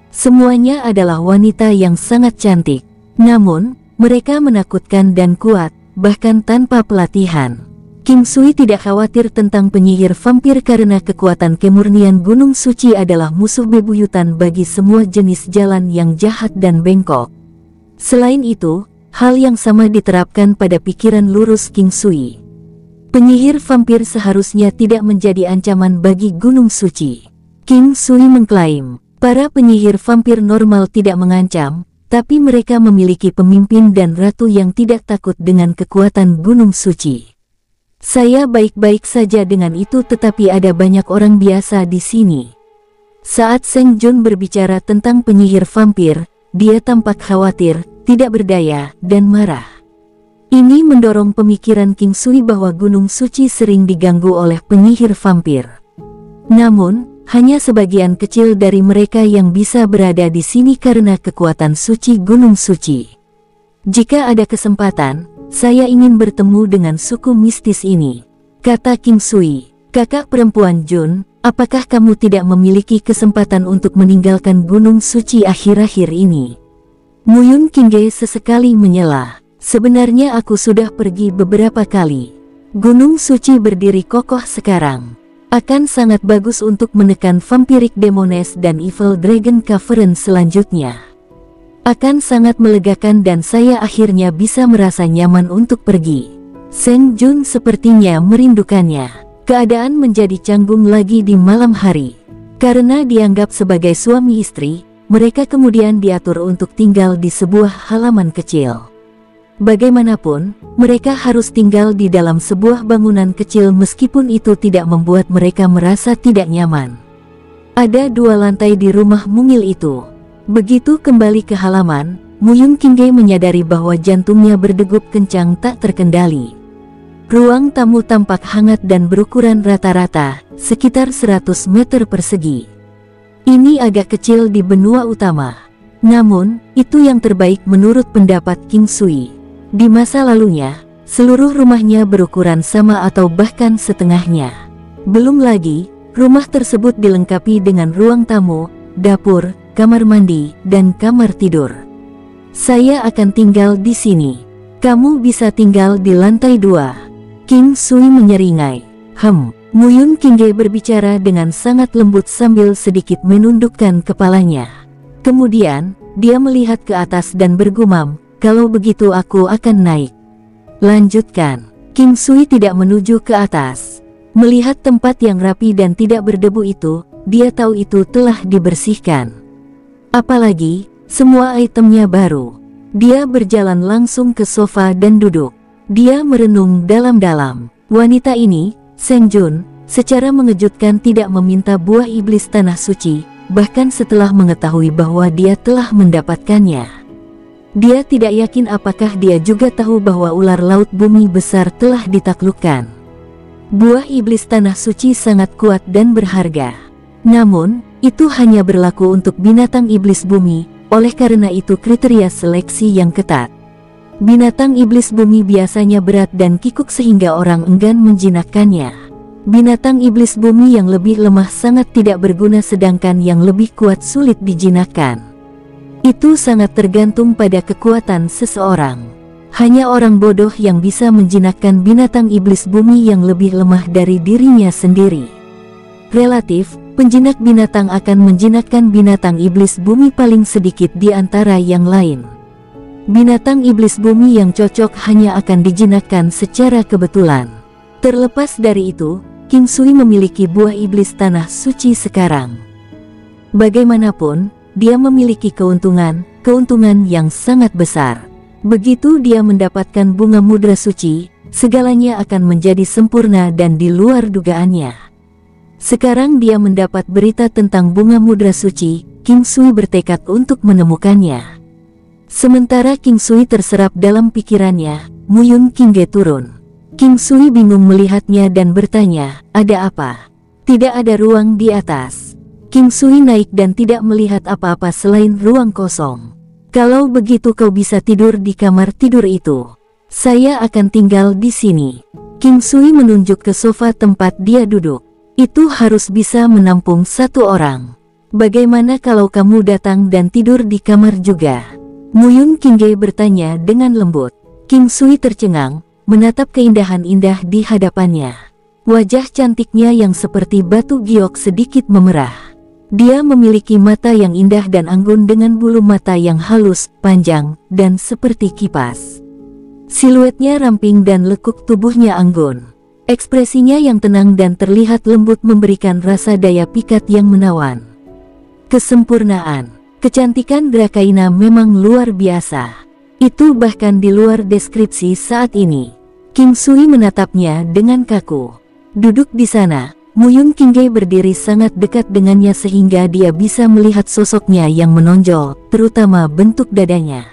Semuanya adalah wanita yang sangat cantik. Namun, mereka menakutkan dan kuat, bahkan tanpa pelatihan. Kim Sui tidak khawatir tentang penyihir vampir karena kekuatan kemurnian Gunung Suci adalah musuh bebuyutan bagi semua jenis jalan yang jahat dan bengkok. Selain itu, hal yang sama diterapkan pada pikiran lurus Kim Sui. Penyihir vampir seharusnya tidak menjadi ancaman bagi Gunung Suci. Kim Sui mengklaim, para penyihir vampir normal tidak mengancam, tapi mereka memiliki pemimpin dan ratu yang tidak takut dengan kekuatan Gunung Suci. Saya baik-baik saja dengan itu, tetapi ada banyak orang biasa di sini. Saat Seng Jun berbicara tentang penyihir vampir, dia tampak khawatir, tidak berdaya, dan marah. Ini mendorong pemikiran Kim Sui bahwa Gunung Suci sering diganggu oleh penyihir vampir. Namun, hanya sebagian kecil dari mereka yang bisa berada di sini karena kekuatan suci Gunung Suci. Jika ada kesempatan, saya ingin bertemu dengan suku mistis ini, kata Kim Sui. Kakak perempuan Jun, apakah kamu tidak memiliki kesempatan untuk meninggalkan Gunung Suci akhir-akhir ini? Muyun Qingge sesekali menyela. Sebenarnya aku sudah pergi beberapa kali. Gunung Suci berdiri kokoh sekarang. Akan sangat bagus untuk menekan Vampiric Demones dan Evil Dragon Cavern selanjutnya. Akan sangat melegakan dan saya akhirnya bisa merasa nyaman untuk pergi. Seng Jun sepertinya merindukannya. Keadaan menjadi canggung lagi di malam hari. Karena dianggap sebagai suami istri, mereka kemudian diatur untuk tinggal di sebuah halaman kecil. Bagaimanapun, mereka harus tinggal di dalam sebuah bangunan kecil meskipun itu tidak membuat mereka merasa tidak nyaman. Ada 2 lantai di rumah mungil itu. Begitu kembali ke halaman, Muyun Qingge menyadari bahwa jantungnya berdegup kencang tak terkendali. Ruang tamu tampak hangat dan berukuran rata-rata, sekitar 100 meter persegi. Ini agak kecil di benua utama. Namun, itu yang terbaik menurut pendapat Kim Sui. Di masa lalunya, seluruh rumahnya berukuran sama atau bahkan setengahnya. Belum lagi, rumah tersebut dilengkapi dengan ruang tamu, dapur, kamar mandi, dan kamar tidur. Saya akan tinggal di sini. Kamu bisa tinggal di lantai 2. Kim Sui menyeringai. Muyun Qingge berbicara dengan sangat lembut sambil sedikit menundukkan kepalanya. Kemudian, dia melihat ke atas dan bergumam, "Kalau begitu aku akan naik." "Lanjutkan." King Sui tidak menuju ke atas. Melihat tempat yang rapi dan tidak berdebu itu, dia tahu itu telah dibersihkan. Apalagi, semua itemnya baru. Dia berjalan langsung ke sofa dan duduk. Dia merenung dalam-dalam. Wanita ini, Seng Jun, secara mengejutkan tidak meminta buah iblis tanah suci, bahkan setelah mengetahui bahwa dia telah mendapatkannya. Dia tidak yakin apakah dia juga tahu bahwa ular laut bumi besar telah ditaklukkan. Buah iblis tanah suci sangat kuat dan berharga. Namun, itu hanya berlaku untuk binatang iblis bumi, oleh karena itu kriteria seleksi yang ketat. Binatang iblis bumi biasanya berat dan kikuk sehingga orang enggan menjinakkannya. Binatang iblis bumi yang lebih lemah sangat tidak berguna sedangkan yang lebih kuat sulit dijinakkan. Itu sangat tergantung pada kekuatan seseorang. Hanya orang bodoh yang bisa menjinakkan binatang iblis bumi yang lebih lemah dari dirinya sendiri. Relatif, penjinak binatang akan menjinakkan binatang iblis bumi paling sedikit di antara yang lain. Binatang iblis bumi yang cocok hanya akan dijinakkan secara kebetulan. Terlepas dari itu, King Sui memiliki buah iblis tanah suci sekarang. Bagaimanapun, dia memiliki keuntungan yang sangat besar. Begitu dia mendapatkan bunga mudra suci, segalanya akan menjadi sempurna dan di luar dugaannya. Sekarang dia mendapat berita tentang bunga mudra suci, King Sui bertekad untuk menemukannya. Sementara King Sui terserap dalam pikirannya, Muyun Qingge turun. King Sui bingung melihatnya dan bertanya, "Ada apa?" "Tidak ada ruang di atas." King Sui naik dan tidak melihat apa-apa selain ruang kosong. "Kalau begitu kau bisa tidur di kamar tidur itu. Saya akan tinggal di sini." King Sui menunjuk ke sofa tempat dia duduk. "Itu harus bisa menampung satu orang. Bagaimana kalau kamu datang dan tidur di kamar juga?" Muyun Qingge bertanya dengan lembut. King Sui tercengang, menatap keindahan indah di hadapannya. Wajah cantiknya yang seperti batu giok sedikit memerah. Dia memiliki mata yang indah dan anggun dengan bulu mata yang halus, panjang, dan seperti kipas. Siluetnya ramping dan lekuk tubuhnya anggun. Ekspresinya yang tenang dan terlihat lembut memberikan rasa daya pikat yang menawan. Kesempurnaan. Kecantikan Drakaina memang luar biasa. Itu bahkan di luar deskripsi saat ini. King Sui menatapnya dengan kaku. Duduk di sana, Muyun Qingge berdiri sangat dekat dengannya sehingga dia bisa melihat sosoknya yang menonjol, terutama bentuk dadanya.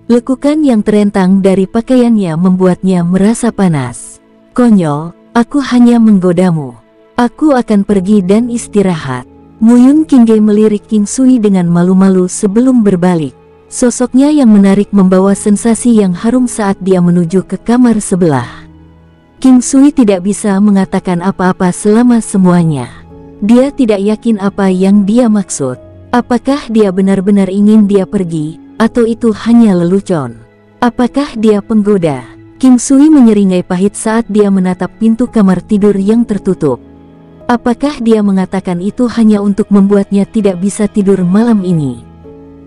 Lekukan yang terentang dari pakaiannya membuatnya merasa panas. "Konyol, aku hanya menggodamu. Aku akan pergi dan istirahat." Muyun Qingge melirik King Sui dengan malu-malu sebelum berbalik. Sosoknya yang menarik membawa sensasi yang harum saat dia menuju ke kamar sebelah. King Sui tidak bisa mengatakan apa-apa selama semuanya. Dia tidak yakin apa yang dia maksud. Apakah dia benar-benar ingin dia pergi, atau itu hanya lelucon? Apakah dia penggoda? King Sui menyeringai pahit saat dia menatap pintu kamar tidur yang tertutup. Apakah dia mengatakan itu hanya untuk membuatnya tidak bisa tidur malam ini?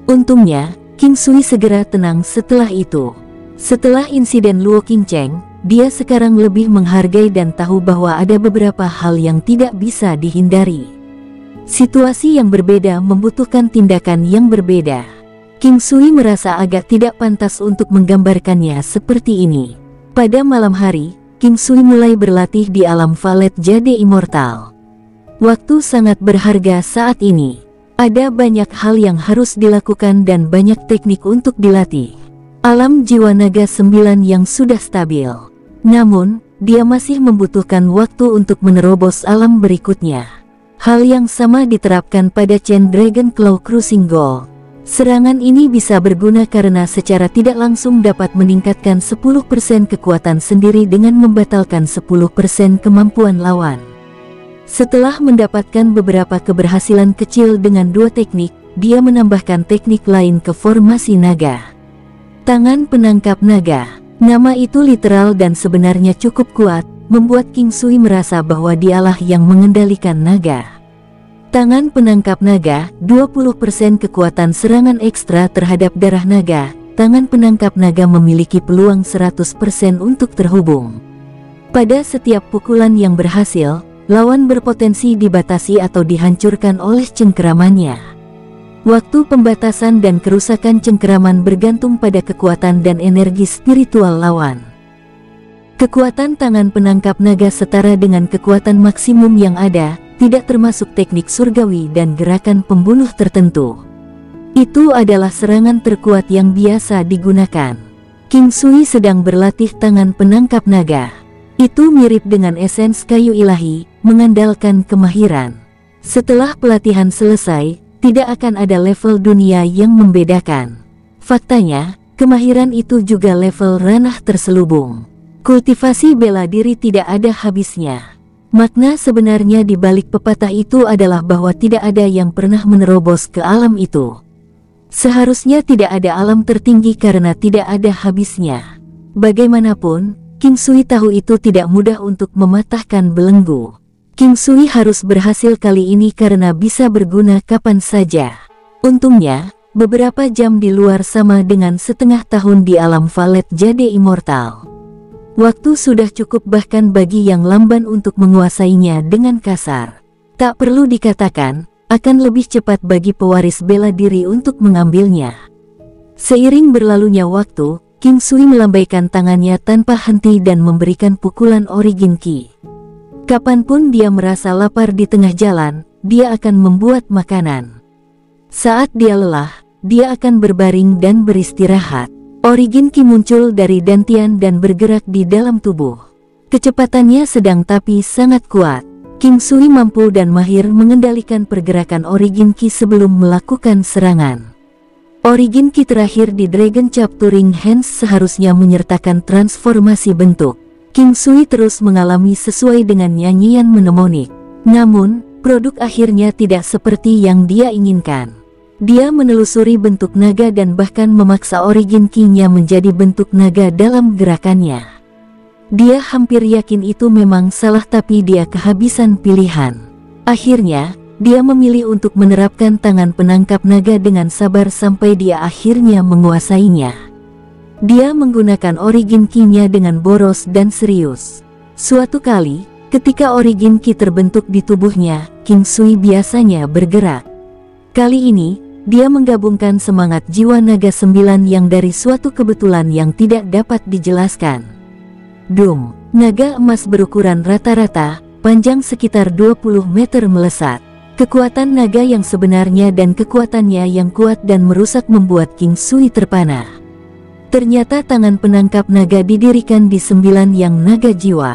Untungnya, King Sui segera tenang setelah itu. Setelah insiden Luo Qingcheng, dia sekarang lebih menghargai dan tahu bahwa ada beberapa hal yang tidak bisa dihindari. Situasi yang berbeda membutuhkan tindakan yang berbeda. King Sui merasa agak tidak pantas untuk menggambarkannya seperti ini. Pada malam hari, King Sui mulai berlatih di alam Valet Jade Immortal. Waktu sangat berharga saat ini. Ada banyak hal yang harus dilakukan dan banyak teknik untuk dilatih. Alam jiwa naga 9 yang sudah stabil. Namun, dia masih membutuhkan waktu untuk menerobos alam berikutnya. Hal yang sama diterapkan pada Chain Dragon Claw Cruising Goal. Serangan ini bisa berguna karena secara tidak langsung dapat meningkatkan 10% kekuatan sendiri dengan membatalkan 10% kemampuan lawan. Setelah mendapatkan beberapa keberhasilan kecil dengan dua teknik, dia menambahkan teknik lain ke formasi naga. Tangan penangkap naga. Nama itu literal dan sebenarnya cukup kuat, membuat King Sui merasa bahwa dialah yang mengendalikan naga. Tangan penangkap naga, 20% kekuatan serangan ekstra terhadap darah naga. Tangan penangkap naga memiliki peluang 100% untuk terhubung. Pada setiap pukulan yang berhasil, lawan berpotensi dibatasi atau dihancurkan oleh cengkeramannya. Waktu pembatasan dan kerusakan cengkeraman bergantung pada kekuatan dan energi spiritual lawan. Kekuatan tangan penangkap naga setara dengan kekuatan maksimum yang ada, tidak termasuk teknik surgawi dan gerakan pembunuh tertentu. Itu adalah serangan terkuat yang biasa digunakan. King Sui sedang berlatih tangan penangkap naga. Itu mirip dengan esens kayu ilahi, mengandalkan kemahiran. Setelah pelatihan selesai, tidak akan ada level dunia yang membedakan. Faktanya, kemahiran itu juga level ranah terselubung. Kultivasi bela diri tidak ada habisnya. Makna sebenarnya di balik pepatah itu adalah bahwa tidak ada yang pernah menerobos ke alam itu. Seharusnya tidak ada alam tertinggi karena tidak ada habisnya. Bagaimanapun, King Sui tahu itu tidak mudah untuk mematahkan belenggu. King Sui harus berhasil kali ini karena bisa berguna kapan saja. Untungnya, beberapa jam di luar sama dengan setengah tahun di alam Valet Jade Immortal. Waktu sudah cukup bahkan bagi yang lamban untuk menguasainya dengan kasar. Tak perlu dikatakan, akan lebih cepat bagi pewaris bela diri untuk mengambilnya. Seiring berlalunya waktu, King Sui melambaikan tangannya tanpa henti dan memberikan pukulan Origin Ki. Kapanpun dia merasa lapar di tengah jalan, dia akan membuat makanan. Saat dia lelah, dia akan berbaring dan beristirahat. Origin Ki muncul dari dantian dan bergerak di dalam tubuh. Kecepatannya sedang tapi sangat kuat. King Sui mampu dan mahir mengendalikan pergerakan Origin Ki sebelum melakukan serangan. Origin Ki terakhir di Dragon Capturing Hands seharusnya menyertakan transformasi bentuk. King Sui terus mengalami sesuai dengan nyanyian mnemonik. Namun, produk akhirnya tidak seperti yang dia inginkan. Dia menelusuri bentuk naga dan bahkan memaksa Origin Ki-nya menjadi bentuk naga dalam gerakannya. Dia hampir yakin itu memang salah tapi dia kehabisan pilihan. Akhirnya, dia memilih untuk menerapkan tangan penangkap naga dengan sabar sampai dia akhirnya menguasainya. Dia menggunakan Origin Ki-nya dengan boros dan serius. Suatu kali, ketika Origin Ki terbentuk di tubuhnya, King Sui biasanya bergerak. Kali ini, dia menggabungkan semangat jiwa naga 9 yang dari suatu kebetulan yang tidak dapat dijelaskan. Dum, naga emas berukuran rata-rata, panjang sekitar 20 meter melesat. Kekuatan naga yang sebenarnya dan kekuatannya yang kuat dan merusak membuat King Sui terpana. Ternyata tangan penangkap naga didirikan di 9 yang naga jiwa.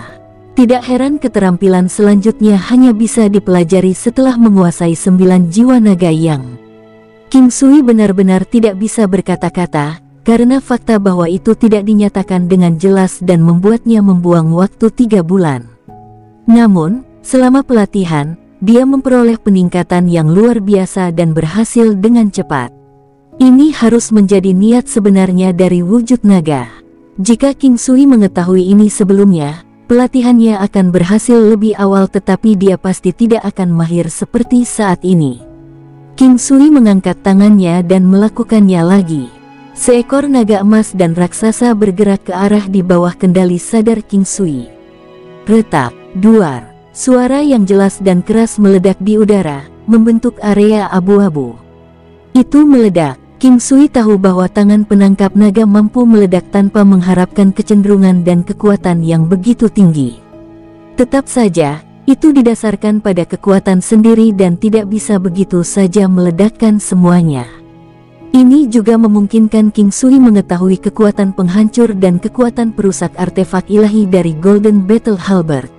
Tidak heran keterampilan selanjutnya hanya bisa dipelajari setelah menguasai 9 jiwa naga yang. King Sui benar-benar tidak bisa berkata-kata, karena fakta bahwa itu tidak dinyatakan dengan jelas dan membuatnya membuang waktu 3 bulan. Namun, selama pelatihan, dia memperoleh peningkatan yang luar biasa dan berhasil dengan cepat. Ini harus menjadi niat sebenarnya dari wujud naga. Jika King Sui mengetahui ini sebelumnya, pelatihannya akan berhasil lebih awal tetapi dia pasti tidak akan mahir seperti saat ini. King Sui mengangkat tangannya dan melakukannya lagi. Seekor naga emas dan raksasa bergerak ke arah di bawah kendali sadar King Sui. Retak, duar, suara yang jelas dan keras meledak di udara, membentuk area abu-abu. Itu meledak. King Sui tahu bahwa tangan penangkap naga mampu meledak tanpa mengharapkan kecenderungan dan kekuatan yang begitu tinggi. Tetap saja, itu didasarkan pada kekuatan sendiri dan tidak bisa begitu saja meledakkan semuanya. Ini juga memungkinkan King Sui mengetahui kekuatan penghancur dan kekuatan perusak artefak ilahi dari Golden Battle Halberd.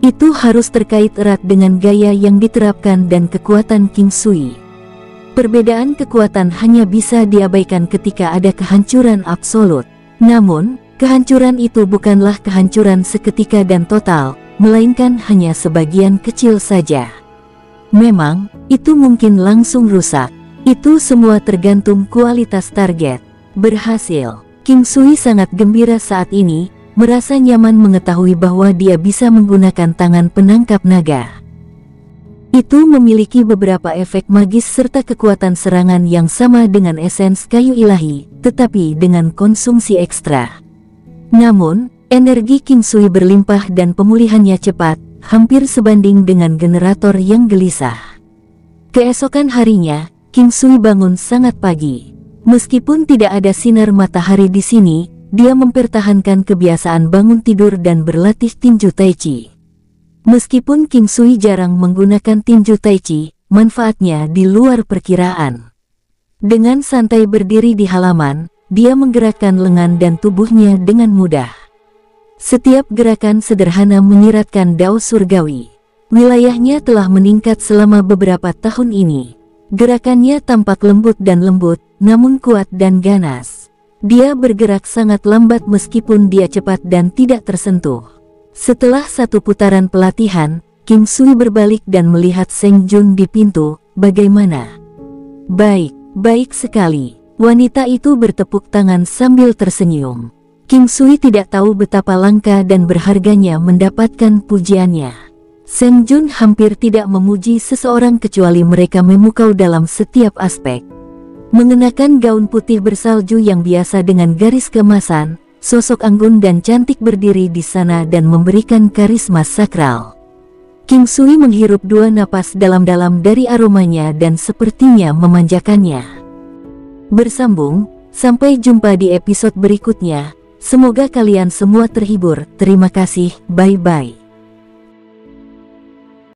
Itu harus terkait erat dengan gaya yang diterapkan dan kekuatan King Sui. Perbedaan kekuatan hanya bisa diabaikan ketika ada kehancuran absolut. Namun, kehancuran itu bukanlah kehancuran seketika dan total, melainkan hanya sebagian kecil saja. Memang, itu mungkin langsung rusak. Itu semua tergantung kualitas target. Berhasil. King Sui sangat gembira saat ini, merasa nyaman mengetahui bahwa dia bisa menggunakan tangan penangkap naga. Itu memiliki beberapa efek magis serta kekuatan serangan yang sama dengan esens kayu ilahi, tetapi dengan konsumsi ekstra. Namun, energi King Sui berlimpah dan pemulihannya cepat, hampir sebanding dengan generator yang gelisah. Keesokan harinya, King Sui bangun sangat pagi. Meskipun tidak ada sinar matahari di sini, dia mempertahankan kebiasaan bangun tidur dan berlatih tinju Tai Chi. Meskipun King Sui jarang menggunakan tinju Tai Chi, manfaatnya di luar perkiraan. Dengan santai berdiri di halaman, dia menggerakkan lengan dan tubuhnya dengan mudah. Setiap gerakan sederhana menyiratkan dao surgawi. Wilayahnya telah meningkat selama beberapa tahun ini. Gerakannya tampak lembut dan lembut, namun kuat dan ganas. Dia bergerak sangat lambat meskipun dia cepat dan tidak tersentuh. Setelah satu putaran pelatihan, King Sui berbalik dan melihat Seng Jun di pintu. Bagaimana? Baik, baik sekali. Wanita itu bertepuk tangan sambil tersenyum. King Sui tidak tahu betapa langka dan berharganya mendapatkan pujiannya. Seng Jun hampir tidak memuji seseorang kecuali mereka memukau dalam setiap aspek. Mengenakan gaun putih bersalju yang biasa dengan garis keemasan, sosok anggun dan cantik berdiri di sana dan memberikan karisma sakral. King Sui menghirup 2 napas dalam-dalam dari aromanya dan sepertinya memanjakannya. Bersambung, sampai jumpa di episode berikutnya. Semoga kalian semua terhibur. Terima kasih, bye-bye.